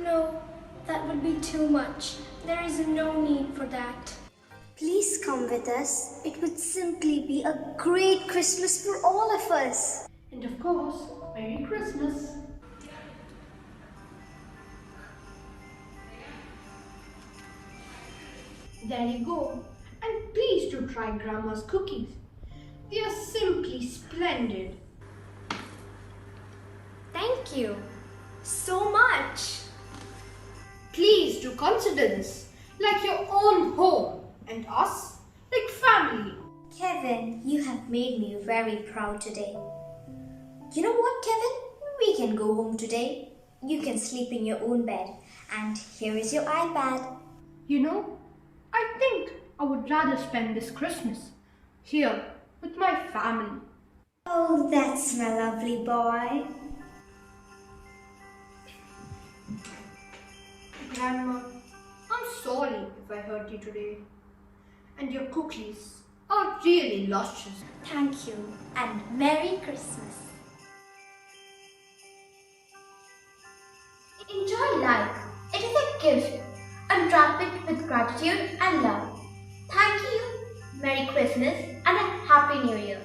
No, that would be too much. There is no need for that. Please come with us. It would simply be a great Christmas for all of us. And of course, Merry Christmas. There you go. And please do try Grandma's cookies. They are simply splendid. Thank you so much. Please do consider this like your own home and us like family. Kevin, you have made me very proud today. You know what, Kevin? We can go home today. You can sleep in your own bed. And here is your iPad. You know, I think I would rather spend this Christmas here with my family. Oh, that's my lovely boy. Grandma, I'm sorry if I hurt you today. And your cookies are really luscious. Thank you, and Merry Christmas. Enjoy life. It is a gift. Unwrap it with gratitude and love. Thank you. Merry Christmas and a Happy New Year.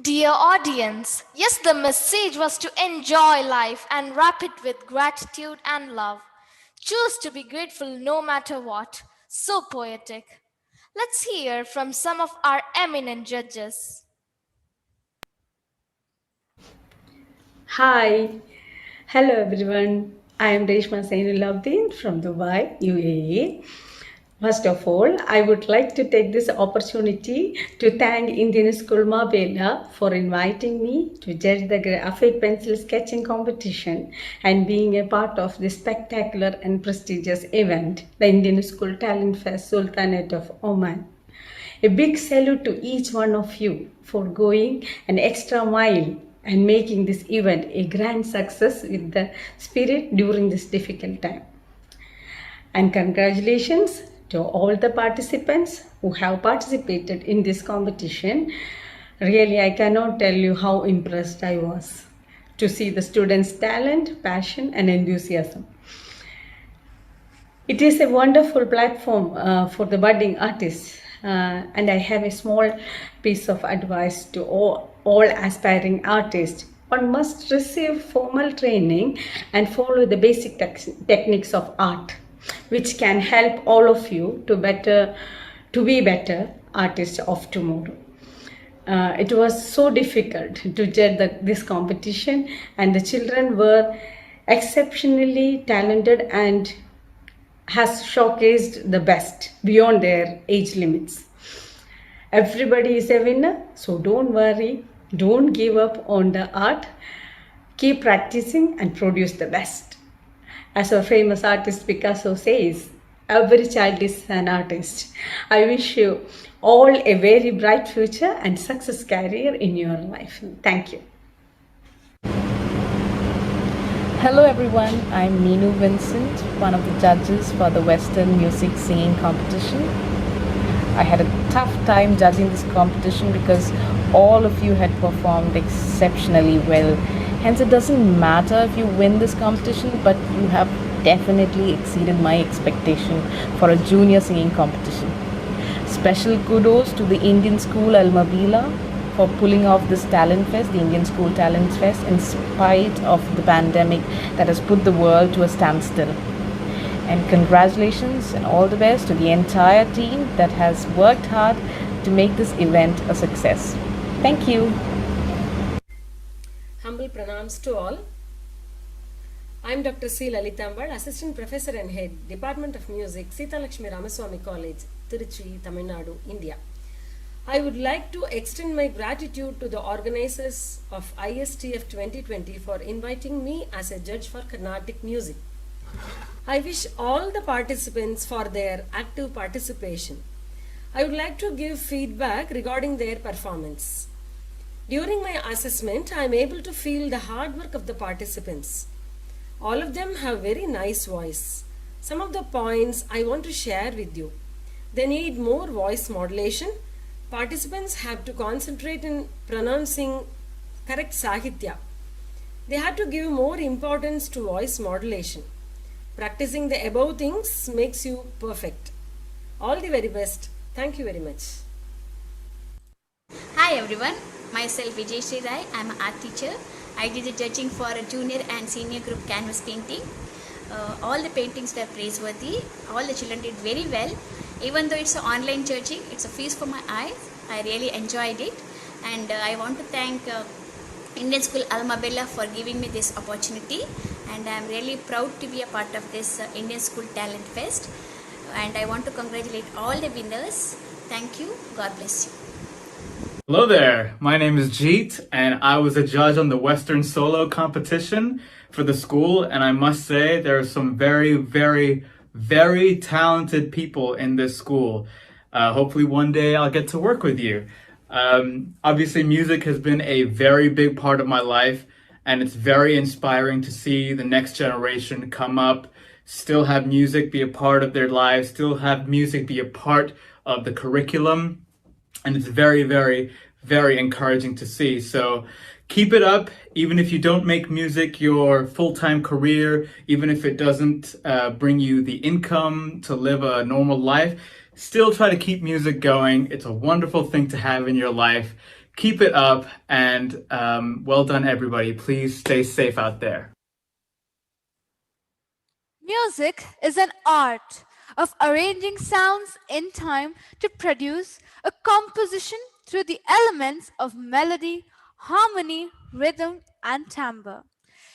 Dear audience, yes, the message was to enjoy life and wrap it with gratitude and love. Choose to be grateful no matter what. So poetic. Let's hear from some of our eminent judges. Hi, hello everyone. I am Reshma Zainulabdin from Dubai, UAE. First of all, I would like to take this opportunity to thank Indian School Mabela for inviting me to judge the graphite pencil sketching competition and being a part of this spectacular and prestigious event, the Indian School Talent Fest Sultanate of Oman. A big salute to each one of you for going an extra mile and making this event a grand success with the spirit during this difficult time. And congratulations to all the participants who have participated in this competition. Really, I cannot tell you how impressed I was to see the students' talent, passion, and enthusiasm. It is a wonderful platform for the budding artists, and I have a small piece of advice to all aspiring artists. One must receive formal training and follow the basic techniques of art, which can help all of you to be better artists of tomorrow. It was so difficult to judge this competition, and the children were exceptionally talented and has showcased the best beyond their age limits. Everybody is a winner, so don't worry, don't give up on the art. Keep practicing and produce the best. As our famous artist Picasso says, every child is an artist. I wish you all a very bright future and success career in your life. Thank you. Hello everyone, I'm Neenu Vincent, one of the judges for the Western Music Singing Competition. I had a tough time judging this competition because all of you had performed exceptionally well. Hence it doesn't matter if you win this competition, but you have definitely exceeded my expectation for a junior singing competition. Special kudos to the Indian School Al Mabila for pulling off this talent fest, the Indian School Talent Fest, in spite of the pandemic that has put the world to a standstill. And congratulations and all the best to the entire team that has worked hard to make this event a success. Thank you. Humble pranams to all. I am Dr. C. Lalitambal, Assistant Professor and Head, Department of Music, Sita Lakshmi Ramaswamy College, Tiruchi, Tamil Nadu, India. I would like to extend my gratitude to the organizers of ISTF 2020 for inviting me as a judge for Carnatic music. I wish all the participants for their active participation. I would like to give feedback regarding their performance. During my assessment, I am able to feel the hard work of the participants. All of them have very nice voice. Some of the points I want to share with you. They need more voice modulation. Participants have to concentrate in pronouncing correct Sahitya. They have to give more importance to voice modulation. Practicing the above things makes you perfect. All the very best. Thank you very much. Hi everyone, myself Vijay Sri Rai. I am an art teacher. I did the judging for a junior and senior group canvas painting. All the paintings were praiseworthy. All the children did very well. Even though it's an online judging, it's a feast for my eyes. I really enjoyed it, and I want to thank Indian School Alma Bella for giving me this opportunity, and I am really proud to be a part of this Indian School Talent Fest, and I want to congratulate all the winners. Thank you. God bless you. Hello there, my name is Jeet and I was a judge on the Western Solo competition for the school, and I must say there are some very talented people in this school. Hopefully one day I'll get to work with you. Obviously music has been a very big part of my life, and it's very inspiring to see the next generation come up, still have music be a part of their lives, still have music be a part of the curriculum. And it's very encouraging to see. So keep it up, even if you don't make music your full-time career, even if it doesn't bring you the income to live a normal life, still try to keep music going. It's a wonderful thing to have in your life. Keep it up, and well done everybody. Please stay safe out there. Music is an art of arranging sounds in time to produce a composition through the elements of melody, harmony, rhythm, and timbre.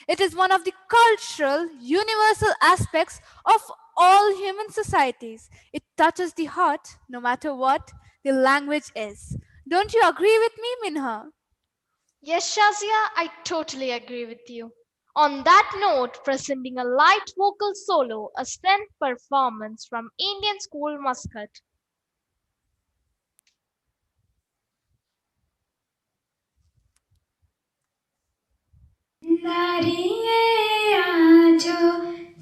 It is one of the cultural, universal aspects of all human societies. It touches the heart no matter what the language is. Don't you agree with me, Minha? Yes, Shazia, I totally agree with you. On that note, presenting a light vocal solo, a strength performance from Indian School Muscat. দাঁড়িয়ে আছো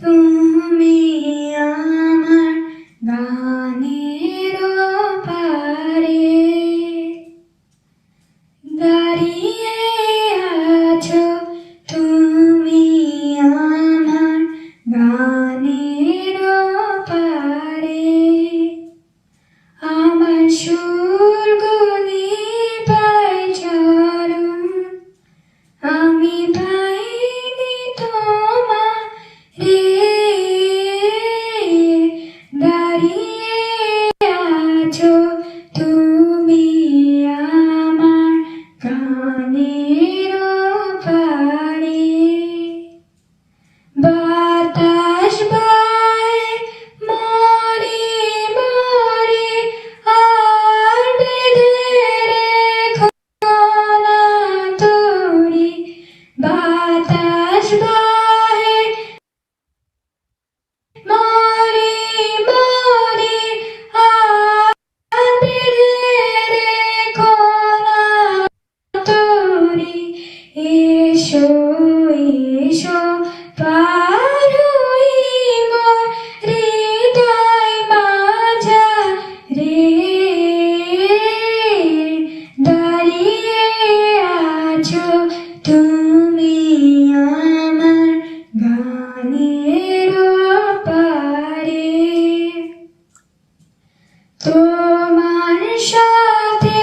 তুমি আমার গানের পারে, দাঁড়িয়ে আছো তুমি আমার গানের পারে, আমার সুরগুলি পায় চরণ, আমি পাইনি তোমারে, দাঁড়িয়ে আছো তুমি আমার গানের পারে, বাতাস বয় মরে মরে আর বেঁধে রেখো না তোরে, বাতাস বয় মরে মরে আর বেঁধে রেখো না তোরে, এসো এসো পার হই মোর হৃদয় মাঝারে, দাঁড়িয়ে আছো তুমি আমার গানের পারে, তোমার সাথে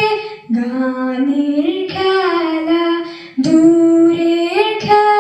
গানের খেলা, দূরের খেলা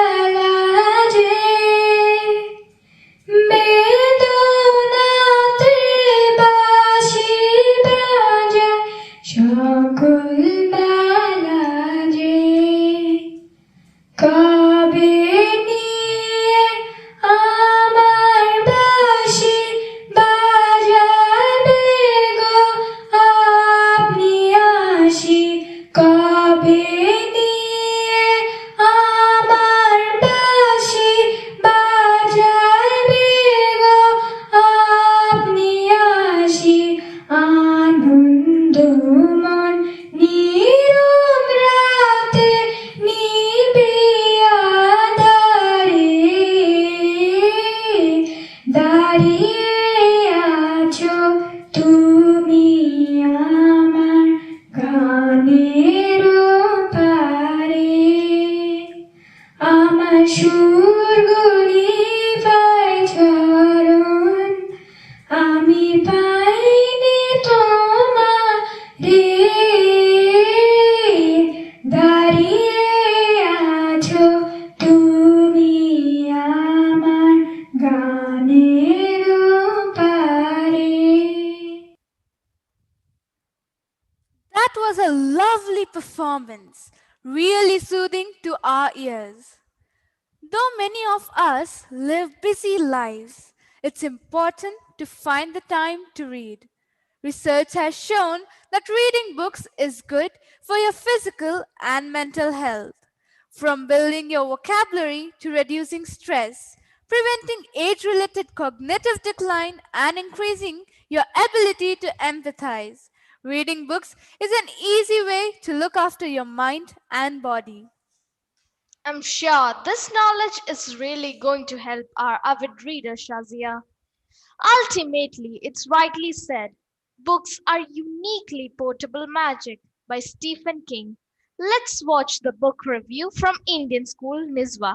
আমার সুরগুলি পাই চরণ আমি পাইনি তোমারে দাঁড়িয়ে আছো তুমি আমার গানের পারে। That was a lovely performance, really soothing to our ears. Though many of us live busy lives, it's important to find the time to read. Research has shown that reading books is good for your physical and mental health, from building your vocabulary to reducing stress, preventing age related cognitive decline, and increasing your ability to empathize. Reading books is an easy way to look after your mind and body. I'm sure this knowledge is really going to help our avid reader, Shazia. Ultimately, it's rightly said, books are uniquely portable magic by Stephen King. Let's watch the book review from Indian school Nizwa.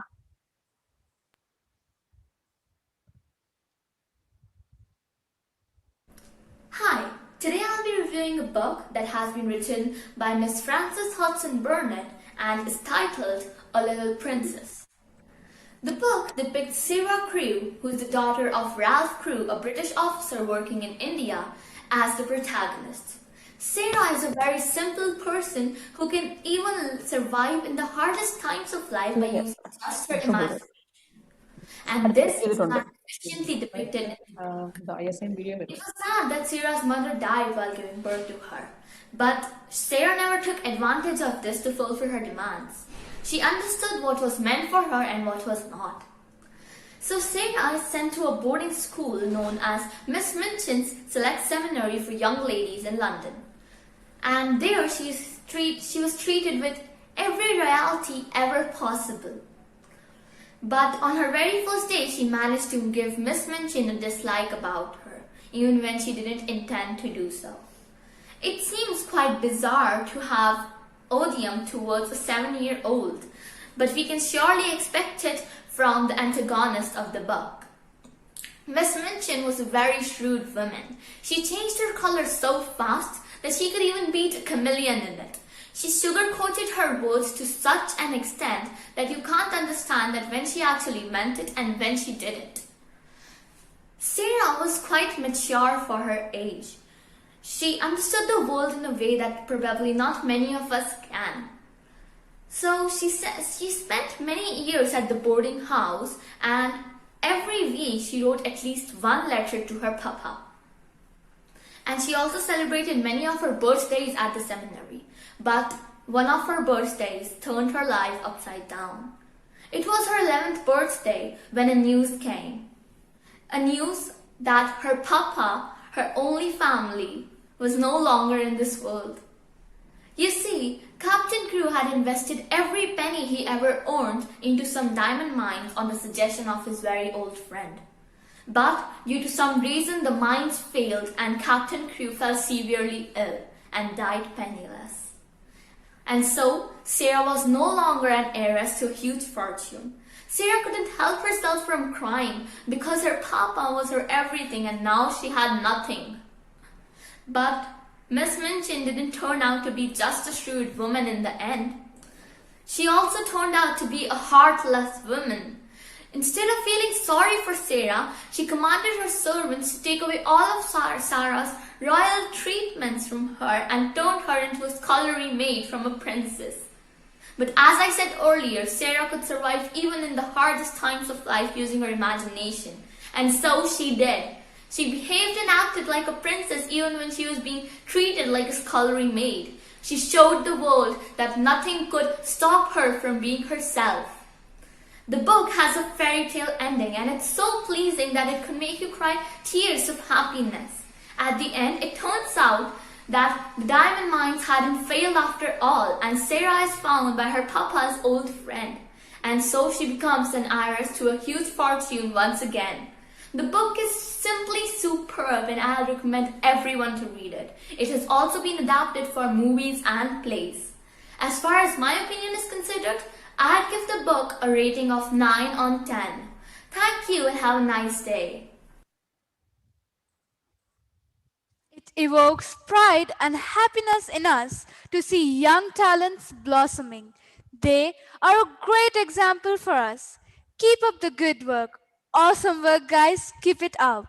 Hi, today I'll be reviewing a book that has been written by Miss Frances Hodgson Burnett and is titled A Little Princess. The book depicts Sarah Crewe, who is the daughter of Ralph Crewe, a British officer working in India, as the protagonist. Sarah is a very simple person who can even survive in the hardest times of life by using just her imagination. And this is efficiently depicted in it was sad that Sarah's mother died while giving birth to her, but Sarah never took advantage of this to fulfill her demands. She understood what was meant for her and what was not. So Sarah is sent to a boarding school known as Miss Minchin's Select Seminary for Young Ladies in London. And there she was treated with every royalty ever possible. But on her very first day, she managed to give Miss Minchin a dislike about her, even when she didn't intend to do so. It seems quite bizarre to have odium towards a 7-year-old, but we can surely expect it from the antagonist of the book. Miss Minchin was a very shrewd woman. She changed her color so fast that she could even beat a chameleon in it. She sugar-coated her words to such an extent that you can't understand that when she actually meant it and when she didn't. Sarah was quite mature for her age. She understood the world in a way that probably not many of us can. So she spent many years at the boarding house, and every week she wrote at least one letter to her papa. And she also celebrated many of her birthdays at the seminary. But one of her birthdays turned her life upside down. It was her 11th birthday when a news came. A news that her papa, her only family, was no longer in this world. You see, Captain Crewe had invested every penny he ever earned into some diamond mines on the suggestion of his very old friend. But due to some reason, the mines failed and Captain Crewe fell severely ill and died penniless. And so, Sarah was no longer an heiress to a huge fortune. Sarah couldn't help herself from crying because her papa was her everything and now she had nothing. But Miss Minchin didn't turn out to be just a shrewd woman in the end. She also turned out to be a heartless woman. Instead of feeling sorry for Sarah, she commanded her servants to take away all of Sarah's royal treatments from her and turned her into a scullery maid from a princess. But as I said earlier, Sarah could survive even in the hardest times of life using her imagination. And so she did. She behaved and acted like a princess even when she was being treated like a scullery maid. She showed the world that nothing could stop her from being herself. The book has a fairy tale ending and it's so pleasing that it could make you cry tears of happiness. At the end, it turns out that the diamond mines hadn't failed after all and Sarah is found by her papa's old friend. And so she becomes an heiress to a huge fortune once again. The book is simply superb and I'll recommend everyone to read it. It has also been adapted for movies and plays. As far as my opinion is considered, I'd give the book a rating of 9 on 10. Thank you and have a nice day. It evokes pride and happiness in us to see young talents blossoming. They are a great example for us. Keep up the good work. Awesome work, guys. Keep it up.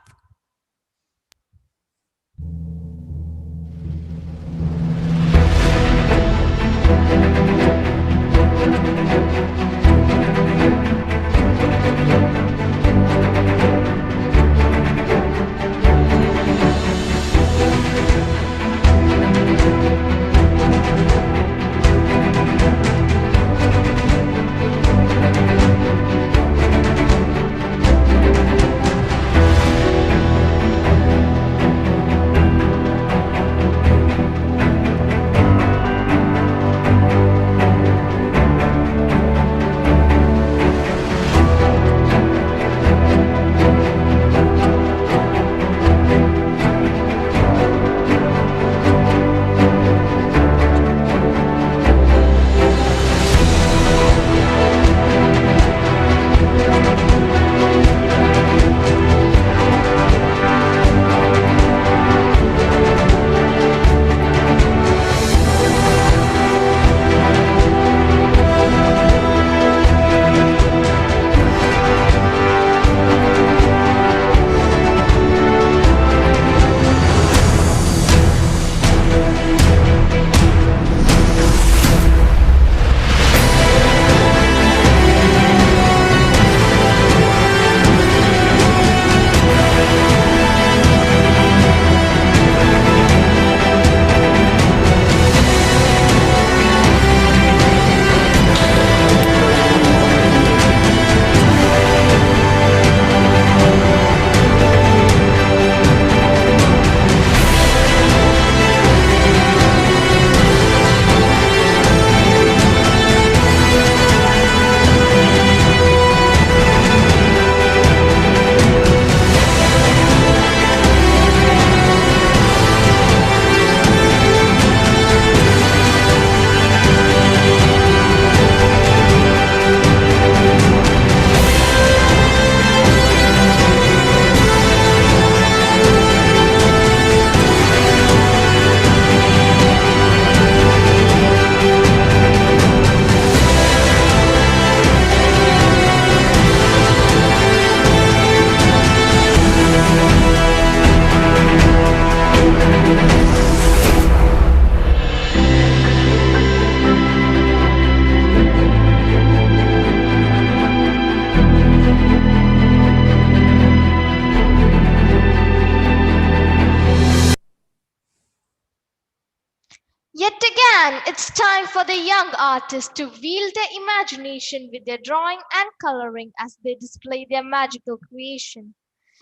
Yet again, it's time for the young artists to wield their imagination with their drawing and coloring as they display their magical creation.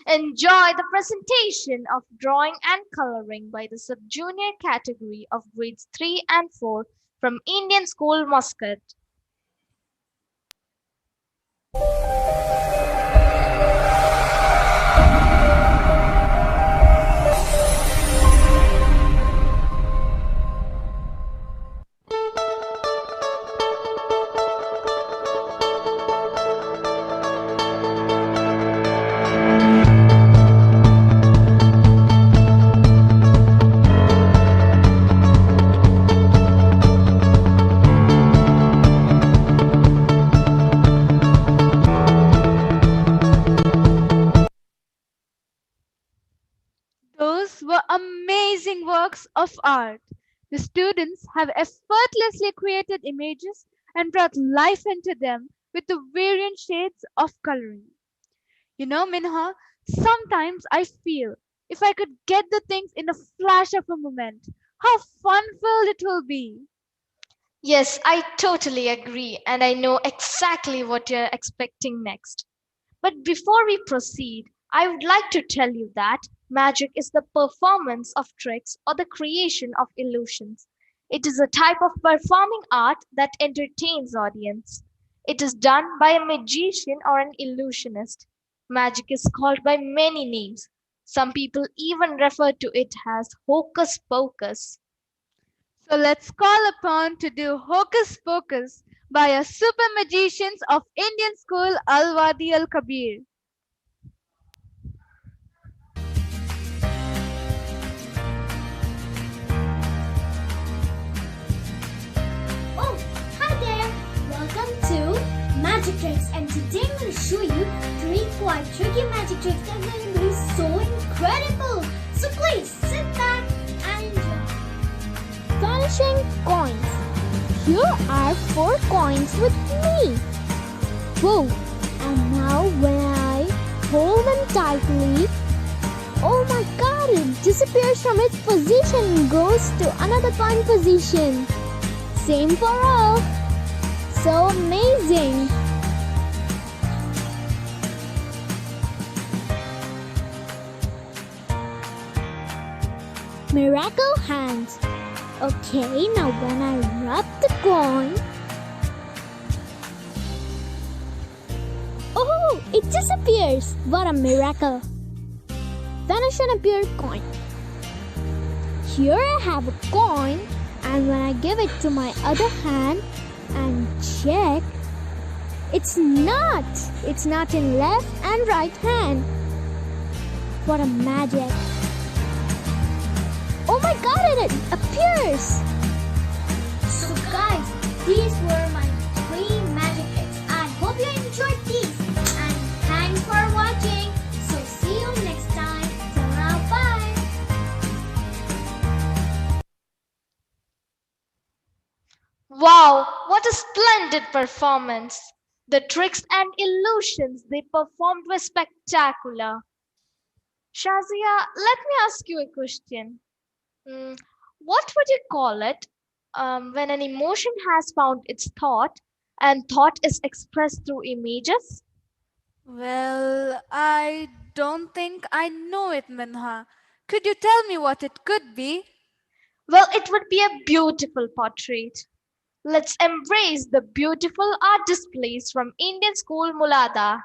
Enjoy the presentation of drawing and coloring by the sub-junior category of grades 3 and 4 from Indian School Muscat. Those were amazing works of art. The students have effortlessly created images and brought life into them with the variant shades of coloring. You know, Minha, sometimes I feel if I could get the things in a flash of a moment, how fun filled it will be. Yes, I totally agree, and I know exactly what you're expecting next. But before we proceed, I would like to tell you that magic is the performance of tricks or the creation of illusions. It is a type of performing art that entertains audience. It is done by a magician or an illusionist. Magic is called by many names. Some people even refer to it as hocus pocus. So let's call upon to do hocus pocus by a super magicians of Indian school Al-Wadi Al-Kabir. Oh, hi there! Welcome to Magic Tricks, and today I'm going to show you 3 quite tricky magic tricks that are going to be so incredible. So please sit back and enjoy. Vanishing coins. Here are 4 coins with me. Whoa! And now when I hold them tightly, oh my god, it disappears from its position and goes to another coin position. Same for all. So amazing. Miracle hands. Okay, now when I rub the coin, oh, it disappears. What a miracle. Vanish and appear coin. Here I have a coin, and when I give it to my other hand and check, it's not in left and right hand. What a magic. Oh my god, it appears. So guys, these were my 3 magic tricks. I hope you enjoyed these, and thanks for watching. So see you next time. Till now, bye. Wow, what a splendid performance! The tricks and illusions they performed were spectacular. Shazia, let me ask you a question. What would you call it when an emotion has found its thought and thought is expressed through images? Well, I don't think I know it, Minha. Could you tell me what it could be? Well, it would be a beautiful portrait. Let's embrace the beautiful art displays from Indian School Mulada.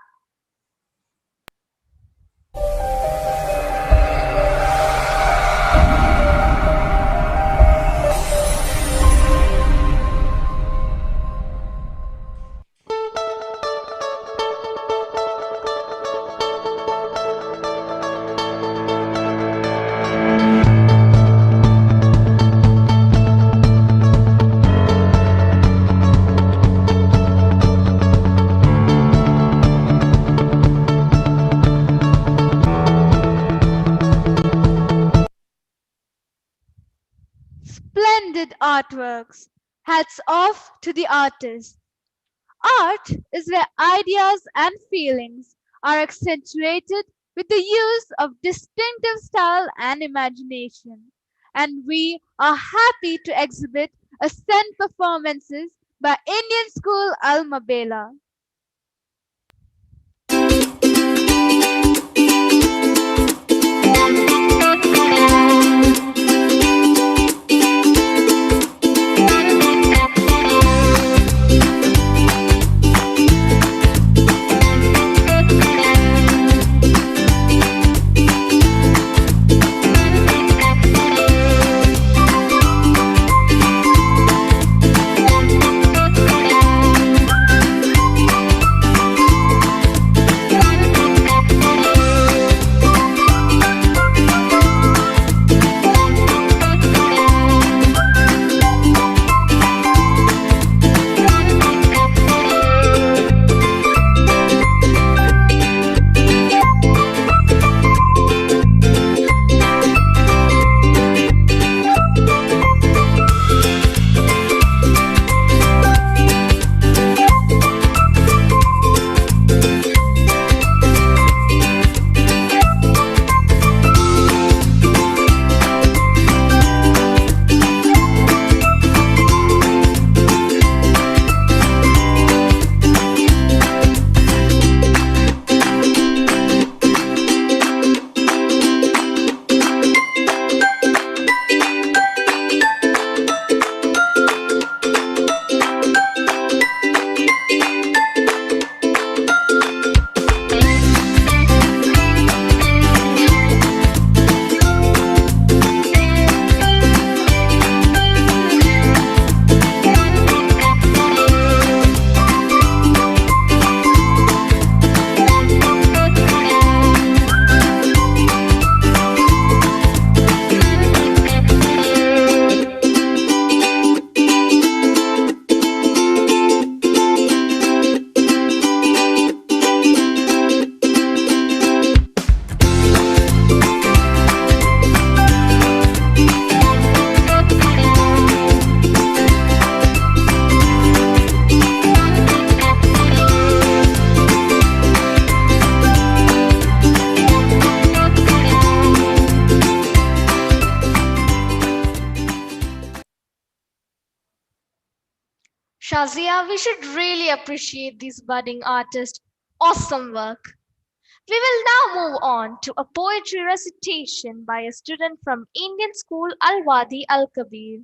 Splendid artworks. Hats off to the artist. Art is where ideas and feelings are accentuated with the use of distinctive style and imagination. And we are happy to exhibit ascent performances by Indian School Al Mabela. Shazia, we should really appreciate these budding artists' awesome work. We will now move on to a poetry recitation by a student from Indian school Al Wadi Al Kabir.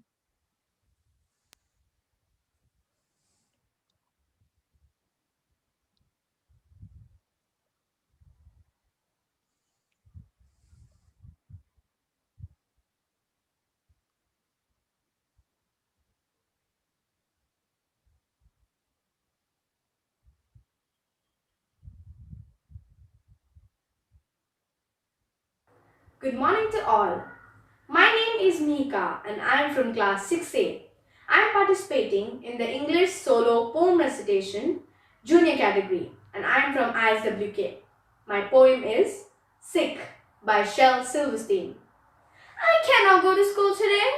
Good morning to all. My name is Mika and I am from class 6A. I am participating in the English solo poem recitation junior category and I am from ISWK. My poem is Sick by Shel Silverstein. I cannot go to school today,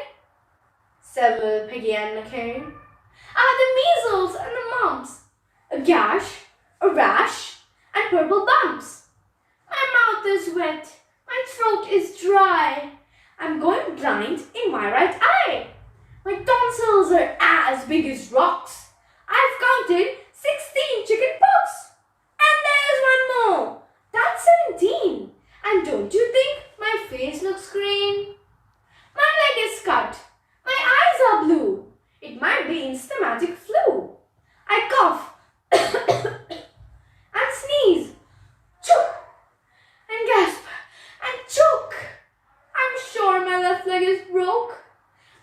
said little Peggy Ann McCary. I have the measles and the mumps, a gash, a rash, and purple bumps. My mouth is wet, my throat is dry. I'm going blind in my right eye. My tonsils are as big as rocks. I've counted 16 chicken pox. And there's one more. That's 17. And don't you think my face looks green? My leg is cut. My eyes are blue. It might be instamatic flu. I cough and sneeze. Choke and gasp and choke. I'm sure my left leg is broke.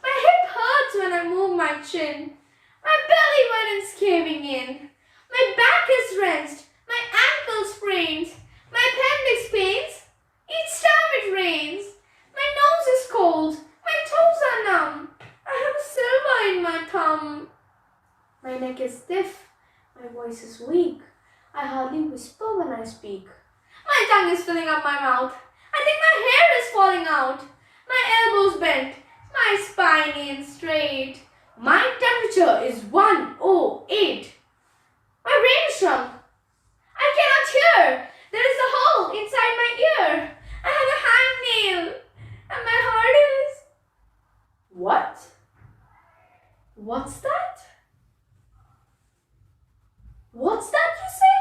My hip hurts when I move my chin. My belly button's caving in. My back is wrenched. My ankle sprained. My appendix pains each time it rains. My nose is cold. My toes are numb. I have silver in my thumb. My neck is stiff. My voice is weak. I hardly whisper when I speak. My tongue is filling up my mouth. I think my hair is falling out. My elbows bent. My spine ain't straight. My temperature is 108. My brain shrunk. I cannot hear. There is a hole inside my ear. I have a hangnail. And my heart is... What? What's that? What's that you say?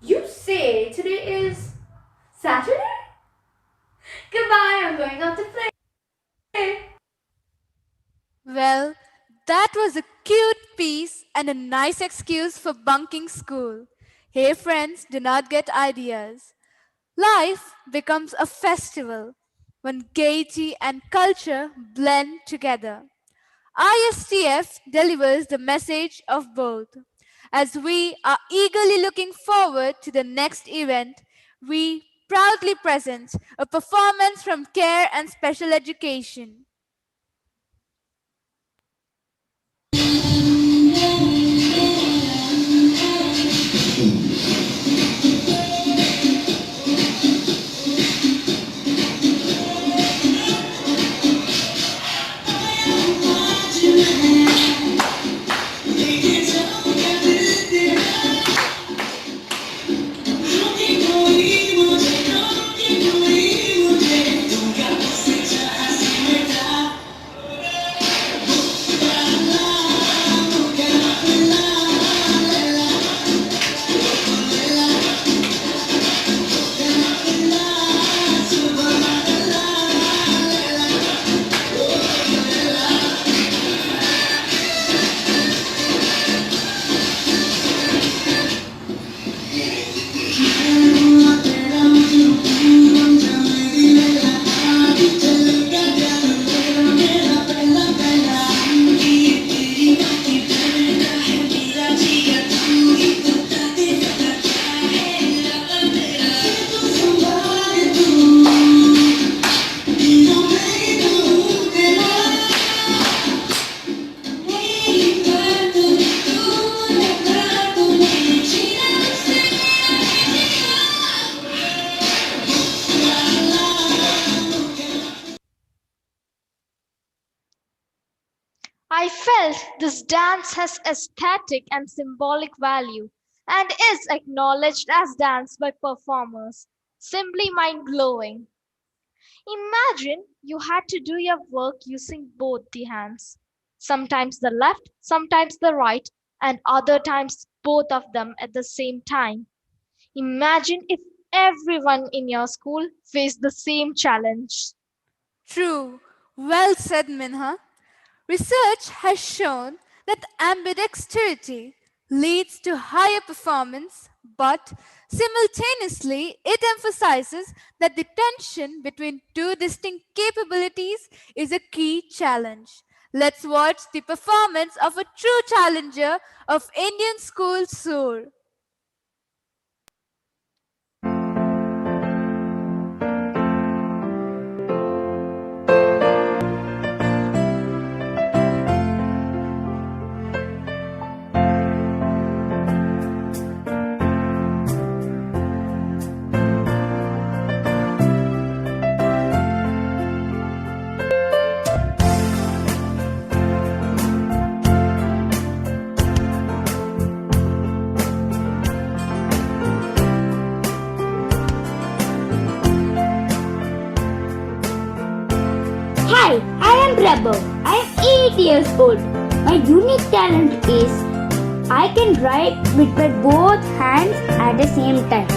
You say today is Saturday? Goodbye, I'm going out to play. Well, that was a cute piece and a nice excuse for bunking school. Hey friends, do not get ideas. Life becomes a festival when gaiety and culture blend together. ISTF delivers the message of both. As we are eagerly looking forward to the next event, we proudly present a performance from Care and Special Education. I felt this dance has aesthetic and symbolic value and is acknowledged as dance by performers. Simply mind blowing. Imagine you had to do your work using both the hands. sometimes the left, sometimes the right, and other times both of them at the same time. Imagine if everyone in your school faced the same challenge. True. Well said, Minha. Research has shown that ambidexterity leads to higher performance, but simultaneously it emphasizes that the tension between two distinct capabilities is a key challenge. Let's watch the performance of a true challenger of Indian school soar. Hi, I am Prabhu. I am 8 years old. My unique talent is I can write with my both hands at the same time.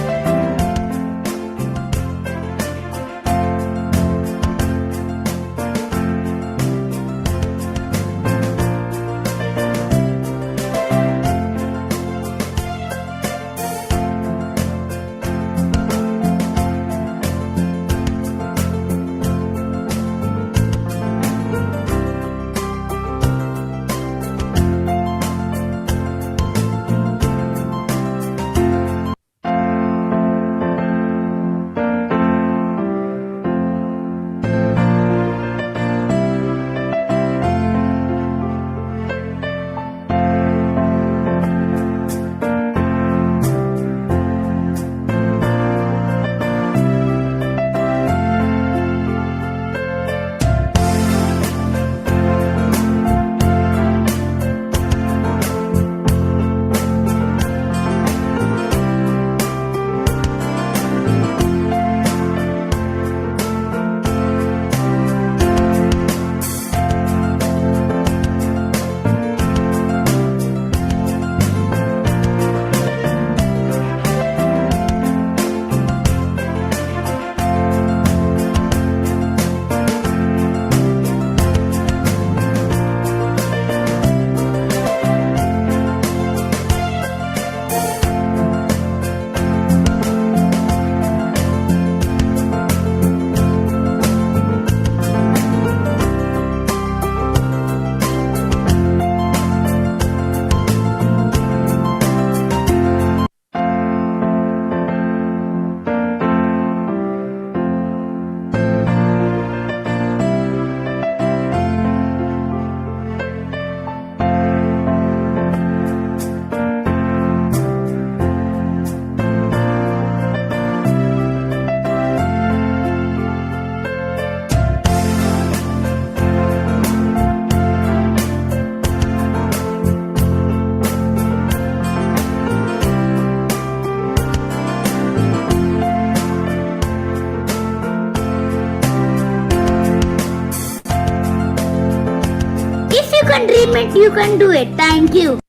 If you can dream it, you can do it. Thank you.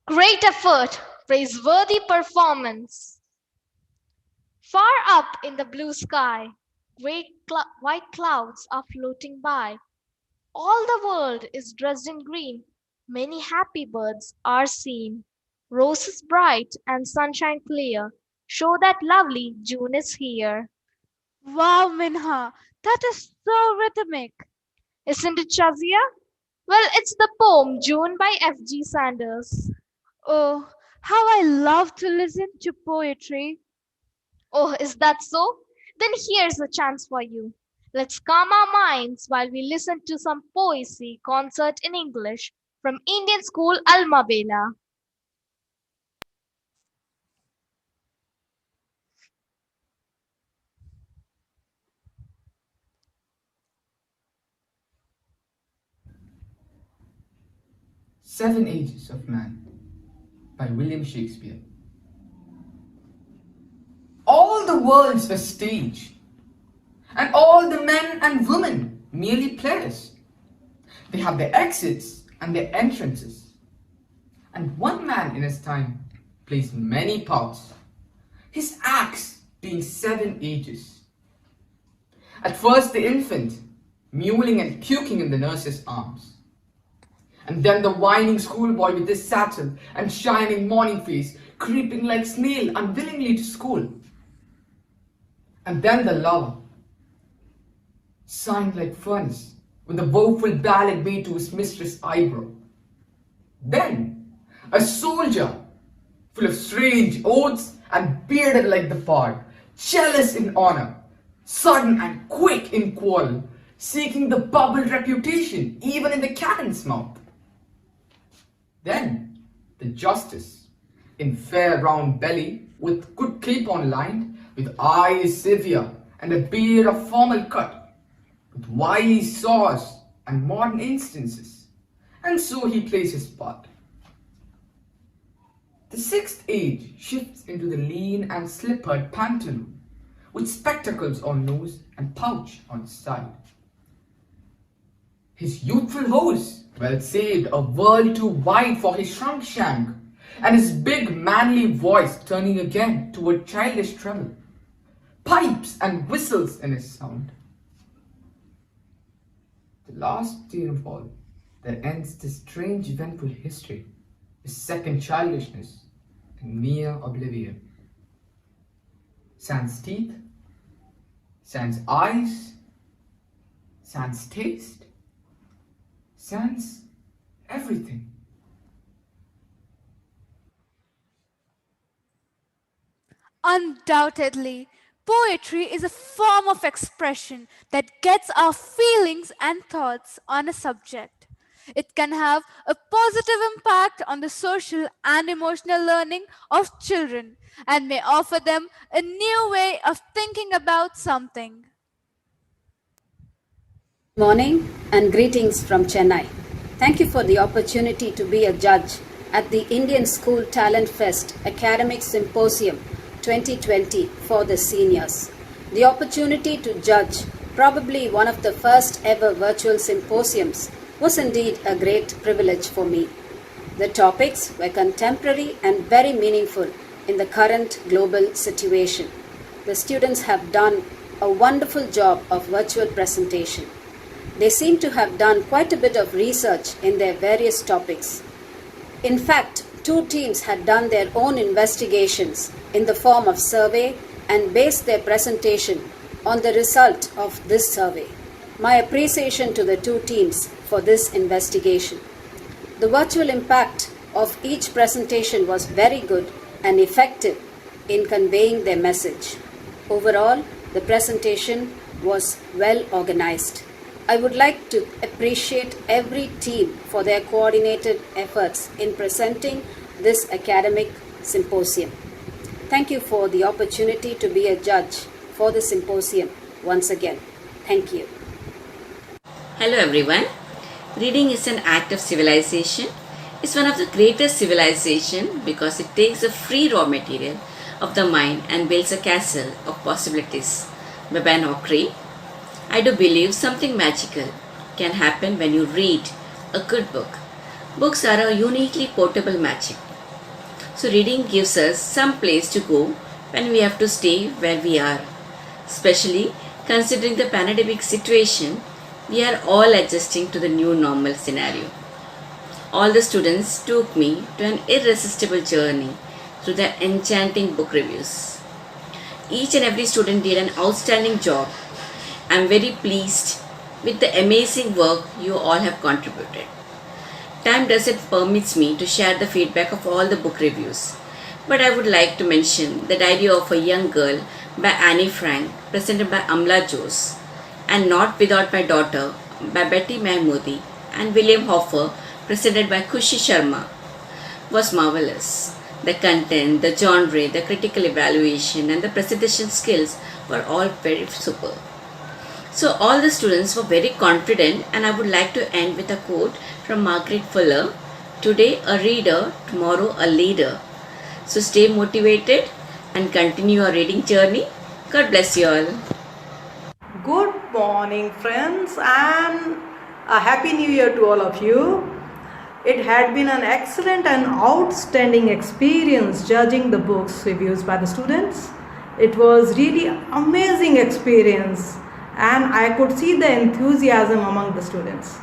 Great effort, praiseworthy performance. Far up in the blue sky, white clouds are floating by. All the world is dressed in green. Many happy birds are seen. Roses bright and sunshine clear show that lovely June is here. Wow, Minha, that is so rhythmic. Isn't it, Shazia? Well, it's the poem June by F.G. Sanders. Oh, how I love to listen to poetry. Oh, is that so? Then here's a chance for you. Let's calm our minds while we listen to some poesy concert in English from Indian school Alma Bela. Seven Ages of Man by William Shakespeare. All the world's a stage, and all the men and women merely players. They have their exits and their entrances. And one man in his time plays many parts, his acts being 7 ages. At first the infant, mewling and puking in the nurse's arms. And then the whining schoolboy with his satchel and shining morning face, creeping like snail unwillingly to school. And then the lover, signed like furnace, with a woeful ballad made to his mistress' eyebrow. Then a soldier, full of strange oaths and bearded like the pod, jealous in honor, sudden and quick in quarrel, seeking the bubbled reputation even in the cannon's mouth. Then the justice, in fair round belly, with good capon lined, with eyes severe and a beard of formal cut, with wise saws and modern instances, and so he plays his part. The sixth age shifts into the lean and slippered pantaloon, with spectacles on nose and pouch on side. His youthful hose, well saved, a world too wide for his shrunk shank, and his big manly voice turning again toward childish treble, pipes and whistles in his sound. The last tune of all that ends this strange eventful history is second childishness and mere oblivion. Sans teeth, sans eyes, sans taste, sans everything. Undoubtedly, poetry is a form of expression that gets our feelings and thoughts on a subject. It can have a positive impact on the social and emotional learning of children and may offer them a new way of thinking about something. Morning and greetings from Chennai. Thank you for the opportunity to be a judge at the Indian School Talent Fest Academic Symposium 2020 for the seniors. The opportunity to judge, probably one of the first ever virtual symposiums, was indeed a great privilege for me. The topics were contemporary and very meaningful in the current global situation. The students have done a wonderful job of virtual presentation. They seem to have done quite a bit of research in their various topics. In fact, 2 teams had done their own investigations in the form of survey and based their presentation on the result of this survey. My appreciation to the 2 teams for this investigation. The virtual impact of each presentation was very good and effective in conveying their message. Overall, the presentation was well organized. I would like to appreciate every team for their coordinated efforts in presenting this academic symposium. Thank you for the opportunity to be a judge for the symposium once again. Thank you. Hello everyone. Reading is an act of civilization. It's one of the greatest civilization because it takes the free raw material of the mind and builds a castle of possibilities. By Ben Okri, I do believe something magical can happen when you read a good book. Books are a uniquely portable magic. So reading gives us some place to go when we have to stay where we are. Especially considering the pandemic situation, we are all adjusting to the new normal scenario. All the students took me to an irresistible journey through their enchanting book reviews. Each and every student did an outstanding job. I am very pleased with the amazing work you all have contributed. Time doesn't permit me to share the feedback of all the book reviews, but I would like to mention The Diary of a Young Girl by Annie Frank, presented by Amla Jose, and Not Without My Daughter by Betty Mahmoodi and William Hoffer, presented by Kushi Sharma, was marvelous. The content, the genre, the critical evaluation and the presentation skills were all very superb. So all the students were very confident, and I would like to end with a quote from Margaret Fuller, "Today a reader, tomorrow a leader." So stay motivated and continue your reading journey. God bless you all. Good morning, friends, and a happy new year to all of you. It had been an excellent and outstanding experience judging the books reviews by the students. It was really amazing experience, and I could see the enthusiasm among the students.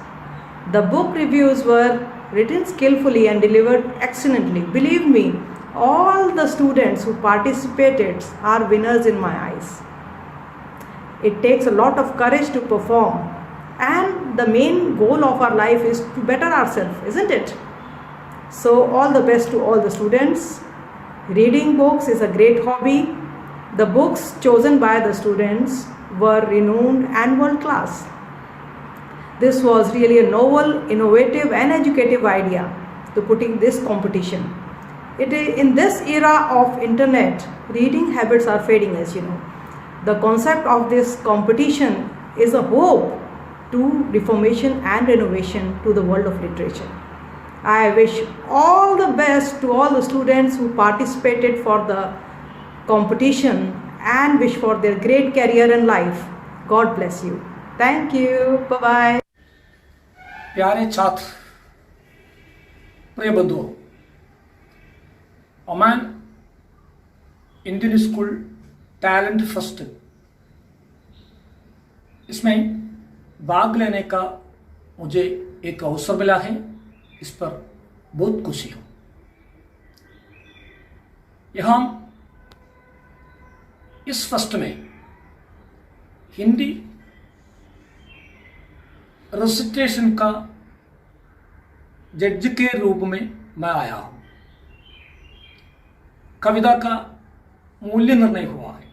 The book reviews were written skillfully and delivered excellently. Believe me, all the students who participated are winners in my eyes. It takes a lot of courage to perform, and the main goal of our life is to better ourselves, isn't it? So all the best to all the students. Reading books is a great hobby. The books chosen by the students were renowned and world class. This was really a novel, innovative and educative idea to putting this competition. In this era of internet, reading habits are fading, as you know. The concept of this competition is a hope to reformation and renovation to the world of literature. I wish all the best to all the students who participated for the competition and wish for their great career in life. God bless you. Thank you. Bye-bye. प्यारे छात्र, प्रिय बंधुओं, Oman Indian school talent fest, इसमें भाग लेने का मुझे एक अवसर मिला है। इस पर बहुत खुशी हूँ। यहाँ इस फेस्ट में हिंदी रेसिटेशन का जज के रूप में मैं आया हूं। कविता का मूल्य निर्णय हुआ है।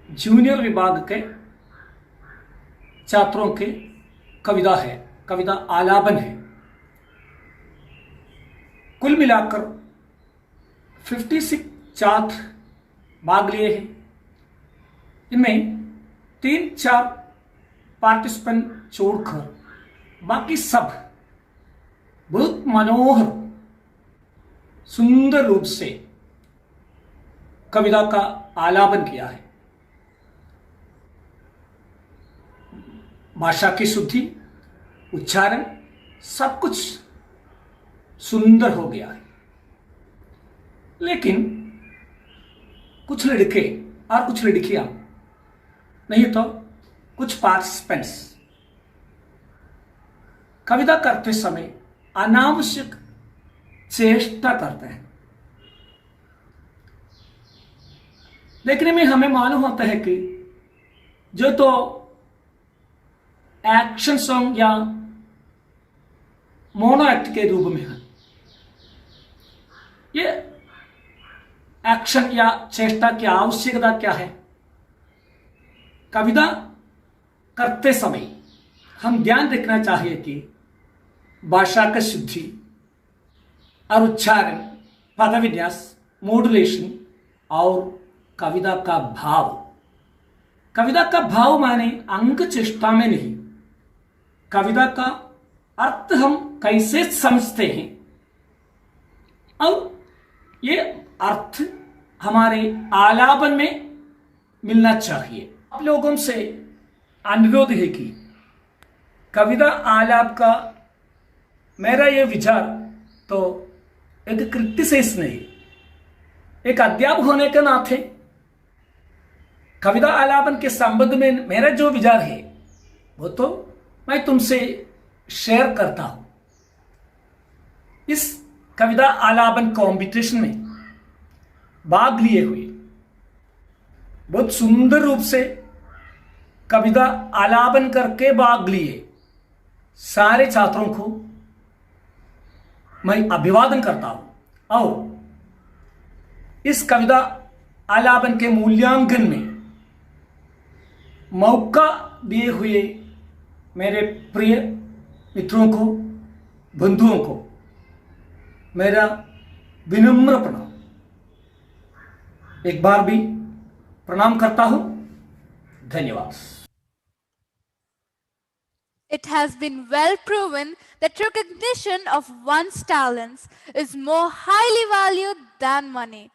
जूनियर विभाग के छात्रों के कविता है, कविता आलापन है। कुल मिलाकर 56 छात्र भाग लिए हैं। इनमें 3-4 पार्टिसिपेंट छोड़कर बाकी सब बहुत मनोहर सुंदर रूप से कविता का आलापन किया है। भाषा की शुद्धि, उच्चारण सब कुछ सुंदर हो गया है। लेकिन कुछ लड़के और कुछ लड़कियां, नहीं तो कुछ पार्टिसिपेंट्स कविता करते समय अनावश्यक चेष्टा करते हैं। देखने में हमें मालूम होता है कि जो तो एक्शन सॉन्ग या मोनो एक्ट के रूप में है, ये एक्शन या चेष्टा की आवश्यकता क्या है? कविता करते समय हम ध्यान रखना चाहिए कि भाषा का शुद्धि और उच्चारण, पदविन्यास, मॉड्यूलेशन और कविता का भाव। कविता का भाव माने अंग चेष्टा में नहीं, कविता का अर्थ हम कैसे समझते हैं और ये अर्थ हमारे आलापन में मिलना चाहिए। आप लोगों से अनुरोध है कि कविता आलाप का मेरा ये विचार तो एक क्रिटिसाइज नहीं, एक अध्यापक होने के नाते कविता आलापन के संबंध में मेरा जो विचार है वो तो मैं तुमसे शेयर करता हूं। इस कविता आलापन कंपटीशन में भाग लिए हुए बहुत सुंदर रूप से कविता आलापन करके भाग लिए सारे छात्रों को मैं अभिवादन करता हूं और इस कविता आलापन के मूल्यांकन में मौका दिए हुए मेरे प्रिय मित्रों को, बंधुओं को मेरा विनम्र प्रणाम। एक बार भी प्रणाम करता हूं। धन्यवाद। It has been well proven that recognition of one's talents is more highly valued than money.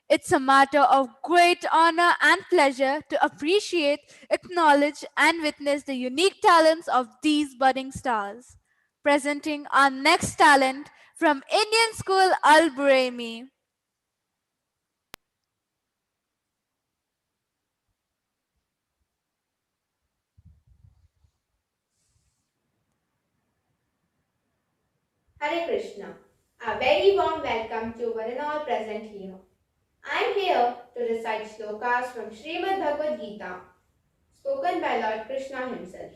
It's a matter of great honor and pleasure to appreciate, acknowledge, and witness the unique talents of these budding stars. Presenting our next talent from Indian School Al Buremi. Hare Krishna. A very warm welcome to one and all present here. I am here to recite slokas from Srimad Bhagavad Gita, spoken by Lord Krishna himself.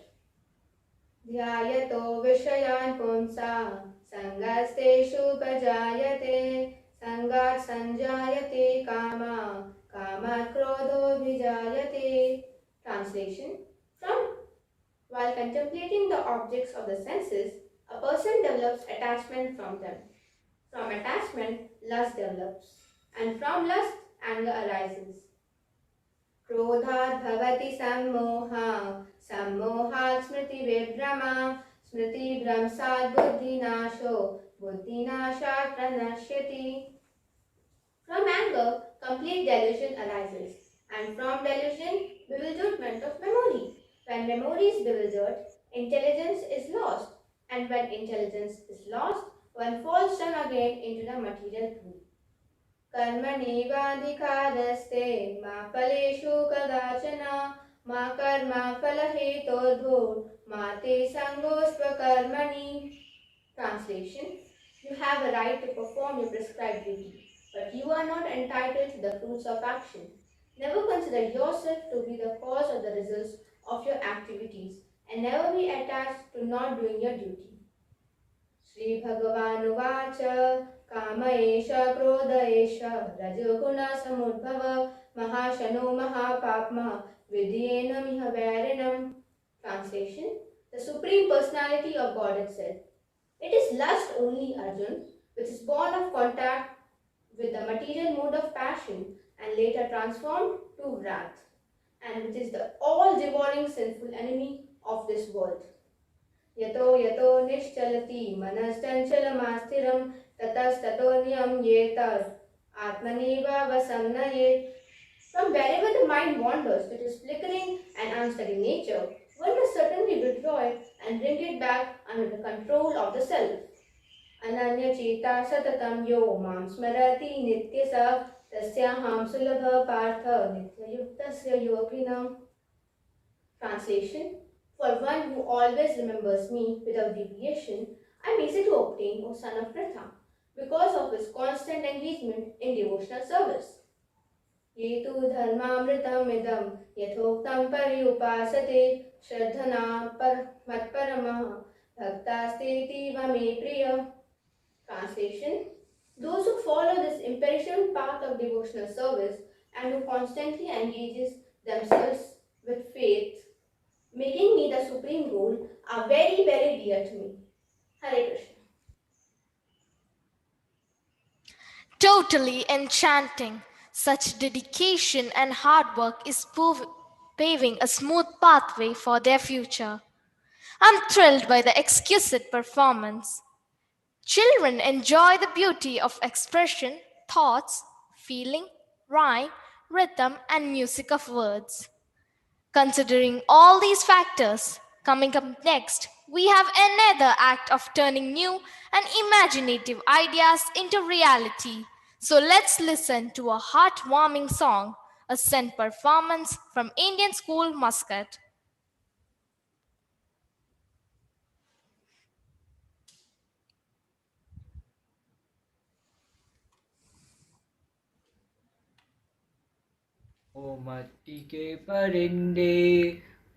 ध्यायतो विषयान् पुंसां सङ्गस्तेषुपजायते सङ्गात् सञ्जायते कामा कामात् क्रोधोऽभिजायते. Translation. While contemplating the objects of the senses, a person develops attachment from them. From attachment, lust develops, and from lust, anger arises. क्रोधात् भवति सम्मोहः सम्मोहात् स्मृतिविभ्रमा स्मृतिभ्रंशात् बुद्धिनाशो बुद्धिनाशात् प्रणश्यति. From anger, complete delusion arises, and from delusion, bewilderment of memory. When memory is bewildered, intelligence is lost, and when intelligence is lost, one falls down again into the material pool. कर्मणैवाधिकारस्ते मा फलेषु कदाचन मा कर्मफलहेतोर्भो मा ते सङ्गोऽस्त्वकर्मणि. Translation. You have a right to perform your prescribed duty, but you are not entitled to the fruits of action. Never consider yourself to be the cause of the results of your activities, and never be attached to not doing your duty. श्रीभगवानुवाच काम एष क्रोध एष रजोगुणसमुद्भव महाशनो महापाप्मा विधियेनमिह वैरिणम्. Translation. The Supreme Personality of God itself. It is lust only, Arjun, which is born of contact with the material mode of passion and later transformed to wrath, and which is the all-devouring sinful enemy of this world. यतो यतो निश्चलति मनश्चञ्चलमास्थिरं ततस्ततो नियम्येत आत्मनेवावसंनयेत्. From wherever the mind wanders to its flickering and unsteady nature, one must certainly withdraw it and bring it back under the control of the self. Ananyacheta satatam yo mam smarati nityasa tasyaham sulabha partha nityayuktasya yoghinam. Translation. For one who always remembers me without deviation, I am easy to obtain, O son of Pritha, because of his constant engagement in devotional service. ये तु धर्मामृतमिदं यथोक्तं पर्युपासते श्रद्धना मत्परमः भक्तास्तेतीव मे प्रिय. Translation. Those who follow this imperishable path of devotional service and who constantly engages themselves with faith, making me the supreme goal, are very, very dear to me. Hare Krishna. Totally enchanting. Such dedication and hard work is paving a smooth pathway for their future. I'm thrilled by the exquisite performance. Children enjoy the beauty of expression, thoughts, feeling, rhyme, rhythm, and music of words. Considering all these factors, coming up next, we have another act of turning new and imaginative ideas into reality. So let's listen to a heartwarming song, a scent performance from Indian School Muscat. ओ मट्टी के परिंदे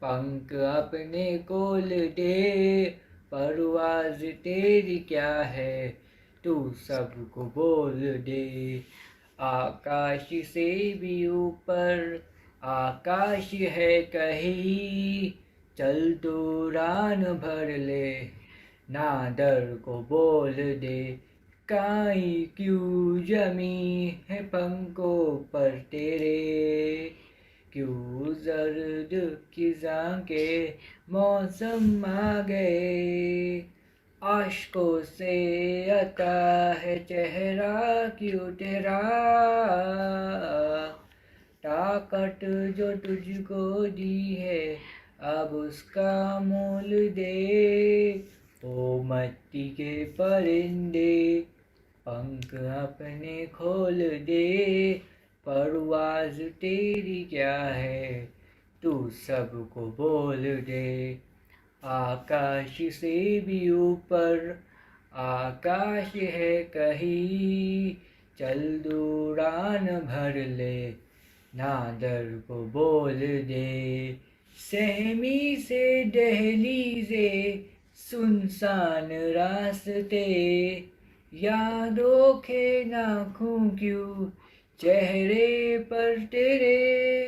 पंख अपने खोल दे परवाज तेरी क्या है तू सबको बोल दे आकाश से भी ऊपर आकाश है कहीं चल तो उड़ान भर ले ना डर को बोल दे काई क्यों जमी है पंखों पर तेरे क्यों जर्द खिजा के मौसम आ गए आशकों से आता है चेहरा क्यों तेरा, ताकत जो तुझको दी है अब उसका मोल दे। ओ मट्टी के परिंदे पंख अपने खोल दे, परवाज़ तेरी क्या है तू सबको बोल दे। आकाश से भी ऊपर आकाश है कहीं, चल दो उड़ान भर ले नादर को बोल दे। सहमी से दहलीज़े सुनसान रास्ते, यादों के नाखूं क्यों चेहरे पर तेरे।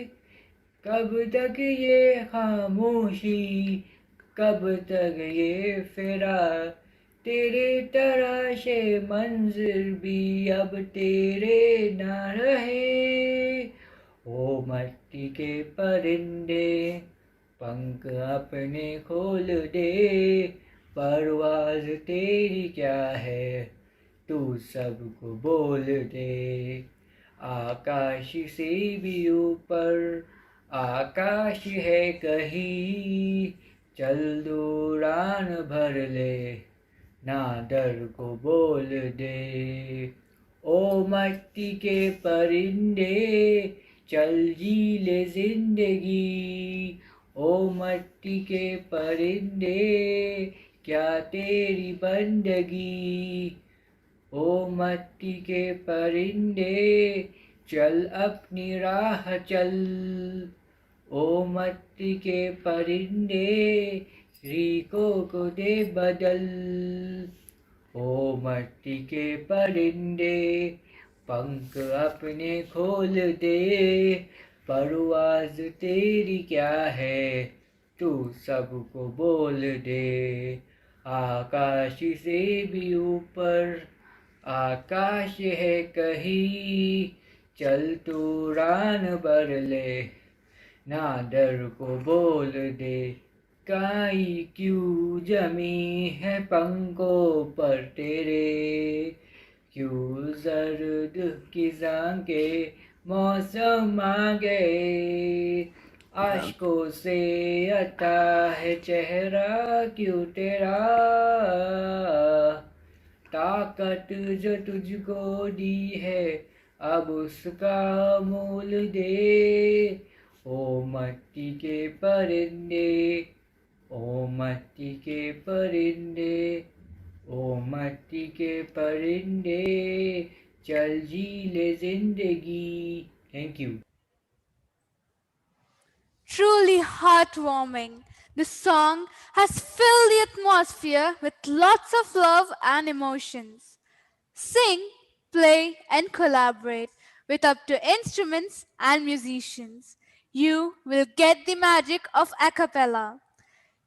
कब तक ये खामोशी कब तक ये फिरा, तेरे तराशे मंजिल भी अब तेरे ना रहे। ओ मट्टी के परिंदे पंख अपने खोल दे, परवाज़ तेरी क्या है तू सबको बोल दे। आकाश से भी ऊपर आकाश है कहीं, चल दो उड़ान भर ले नादर को बोल दे। ओ मट्टी के परिंदे चल जी ले जिंदगी, ओ मट्टी के परिंदे क्या तेरी बंदगी। ओ मट्टी के परिंदे चल अपनी राह चल, ओ मट्टी के परिंदे रीकों को दे बदल। ओ मट्टी के परिंदे पंख अपने खोल दे, परवाज़ तेरी क्या है तू सबको बोल दे। आकाश से भी ऊपर आकाश है कहीं, चल तू उड़ान भर ले नादर को बोल दे। काई क्यों जमी है पंखों पर तेरे, क्यों जर्द खिज़ां के मौसम आ गए। आशकों से आता है चेहरा क्यों तेरा, ताकत जो तुझको दी है अब उसका मोल दे। ओ मट्टी के परिंदे ओ मट्टी के परिंदे ओ मट्टी के परिंदे चल जी ले जिंदगी। Thank you. Truly heartwarming. The song has filled the atmosphere with lots of love and emotions. Sing, play, and collaborate with up to instruments and musicians. You will get the magic of a cappella.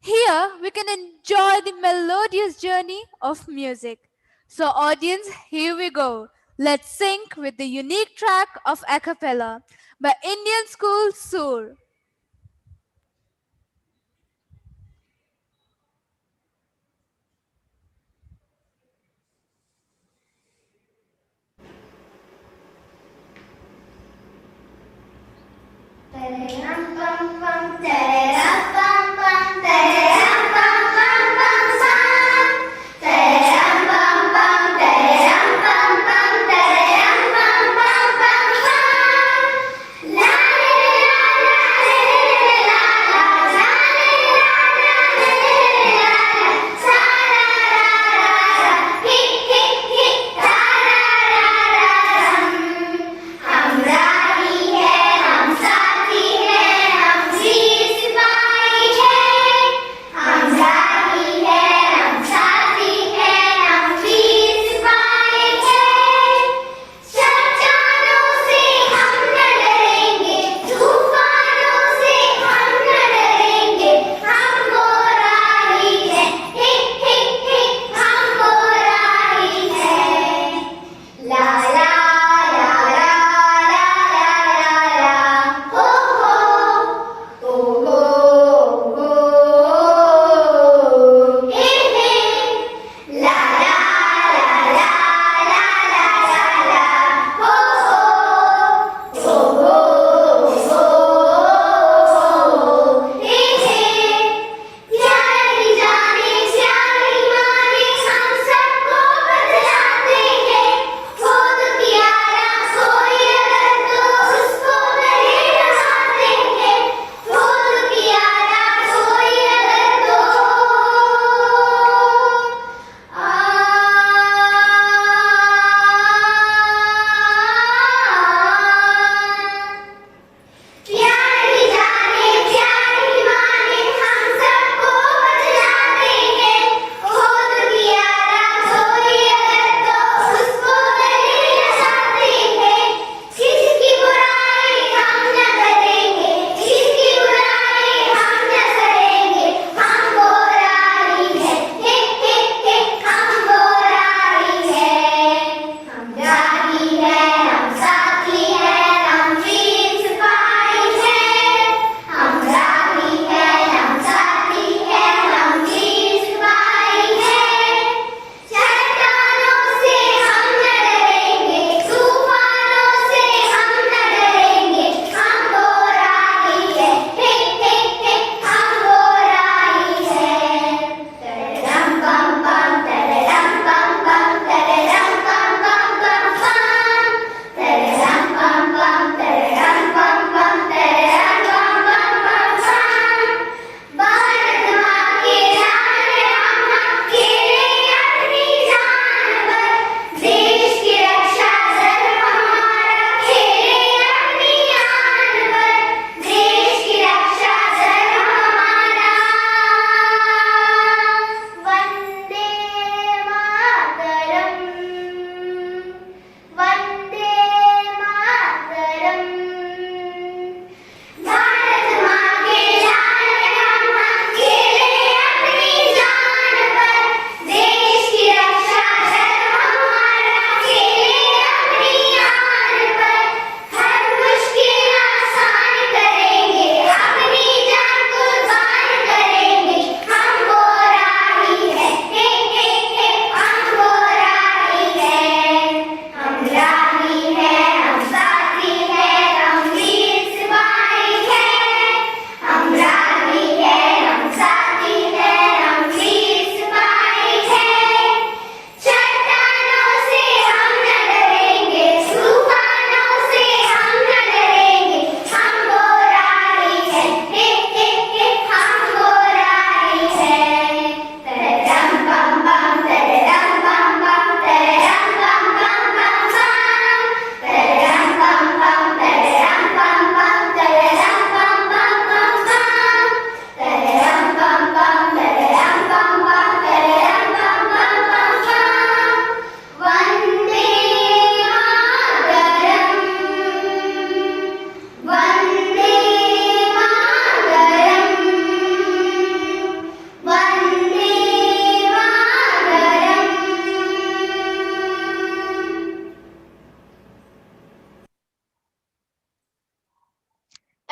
Here we can enjoy the melodious journey of music. So, audience, here we go. Let's sync with the unique track of a cappella by Indian School Sur. हम राही है हम साथी है हम शीश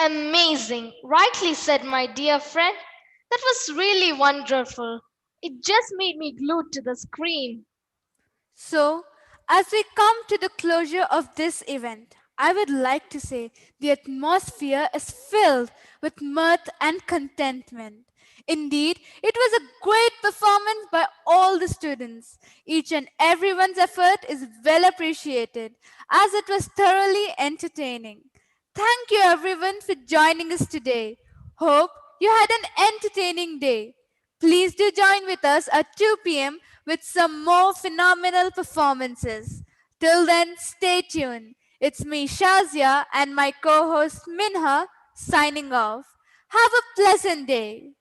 Amazing. Rightly said, my dear friend. That was really wonderful. It just made me glued to the screen. So, as we come to the closure of this event, I would like to say the atmosphere is filled with mirth and contentment. Indeed, it was a great performance by all the students. Each and everyone's effort is well appreciated as it was thoroughly entertaining. Thank you everyone for joining us today. Hope you had an entertaining day. Please do join with us at 2 p.m. with some more phenomenal performances. Till then, stay tuned. It's me, Shazia, and my co host Minha signing off. Have a pleasant day.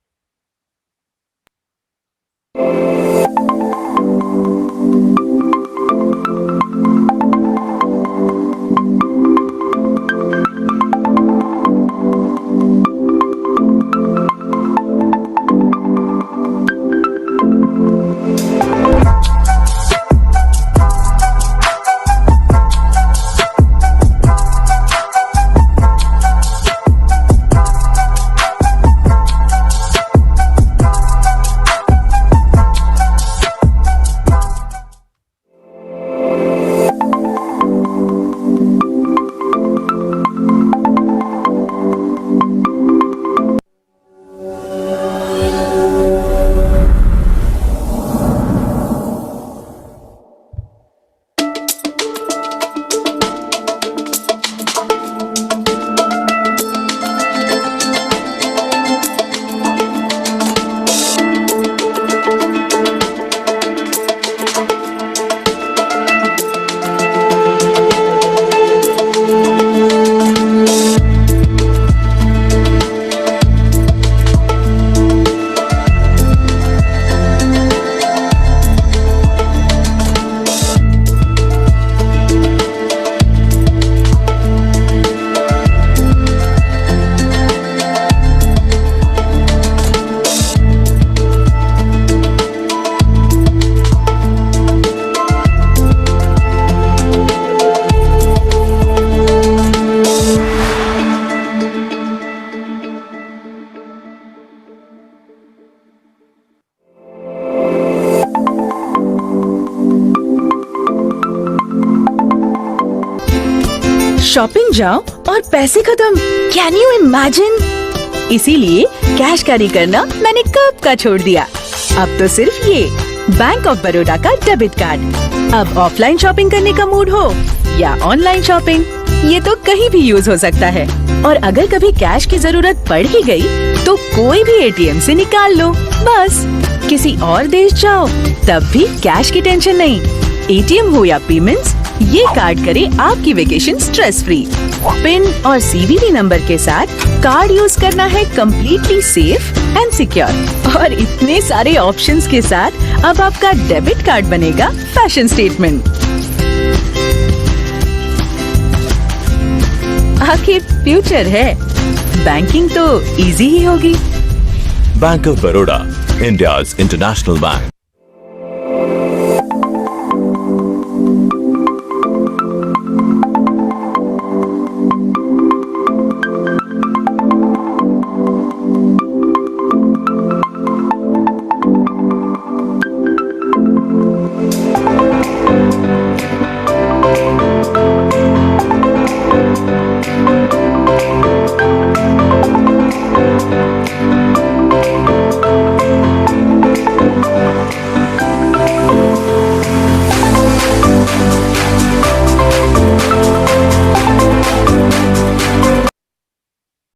Shopping जाओ और पैसे खत्म। Can you imagine? इसीलिए cash carry करना मैंने कब का छोड़ दिया। अब तो सिर्फ ये बैंक ऑफ बड़ौदा का डेबिट कार्ड। अब ऑफलाइन शॉपिंग करने का मूड हो या ऑनलाइन शॉपिंग, ये तो कहीं भी यूज हो सकता है। और अगर कभी कैश की जरूरत पड़ ही गई, तो कोई भी एटीएम से निकाल लो। बस किसी और देश जाओ तब भी कैश की टेंशन नहीं। एटीएम हो या पेमेंट्स, ये कार्ड करे आपकी वेकेशन स्ट्रेस फ्री। पिन और सीवीवी नंबर के साथ कार्ड यूज करना है कंप्लीटली सेफ एंड सिक्योर। और इतने सारे ऑप्शंस के साथ अब आपका डेबिट कार्ड बनेगा फैशन स्टेटमेंट। आखिर फ्यूचर है, बैंकिंग तो इजी ही होगी। Bank of Baroda, India's international bank.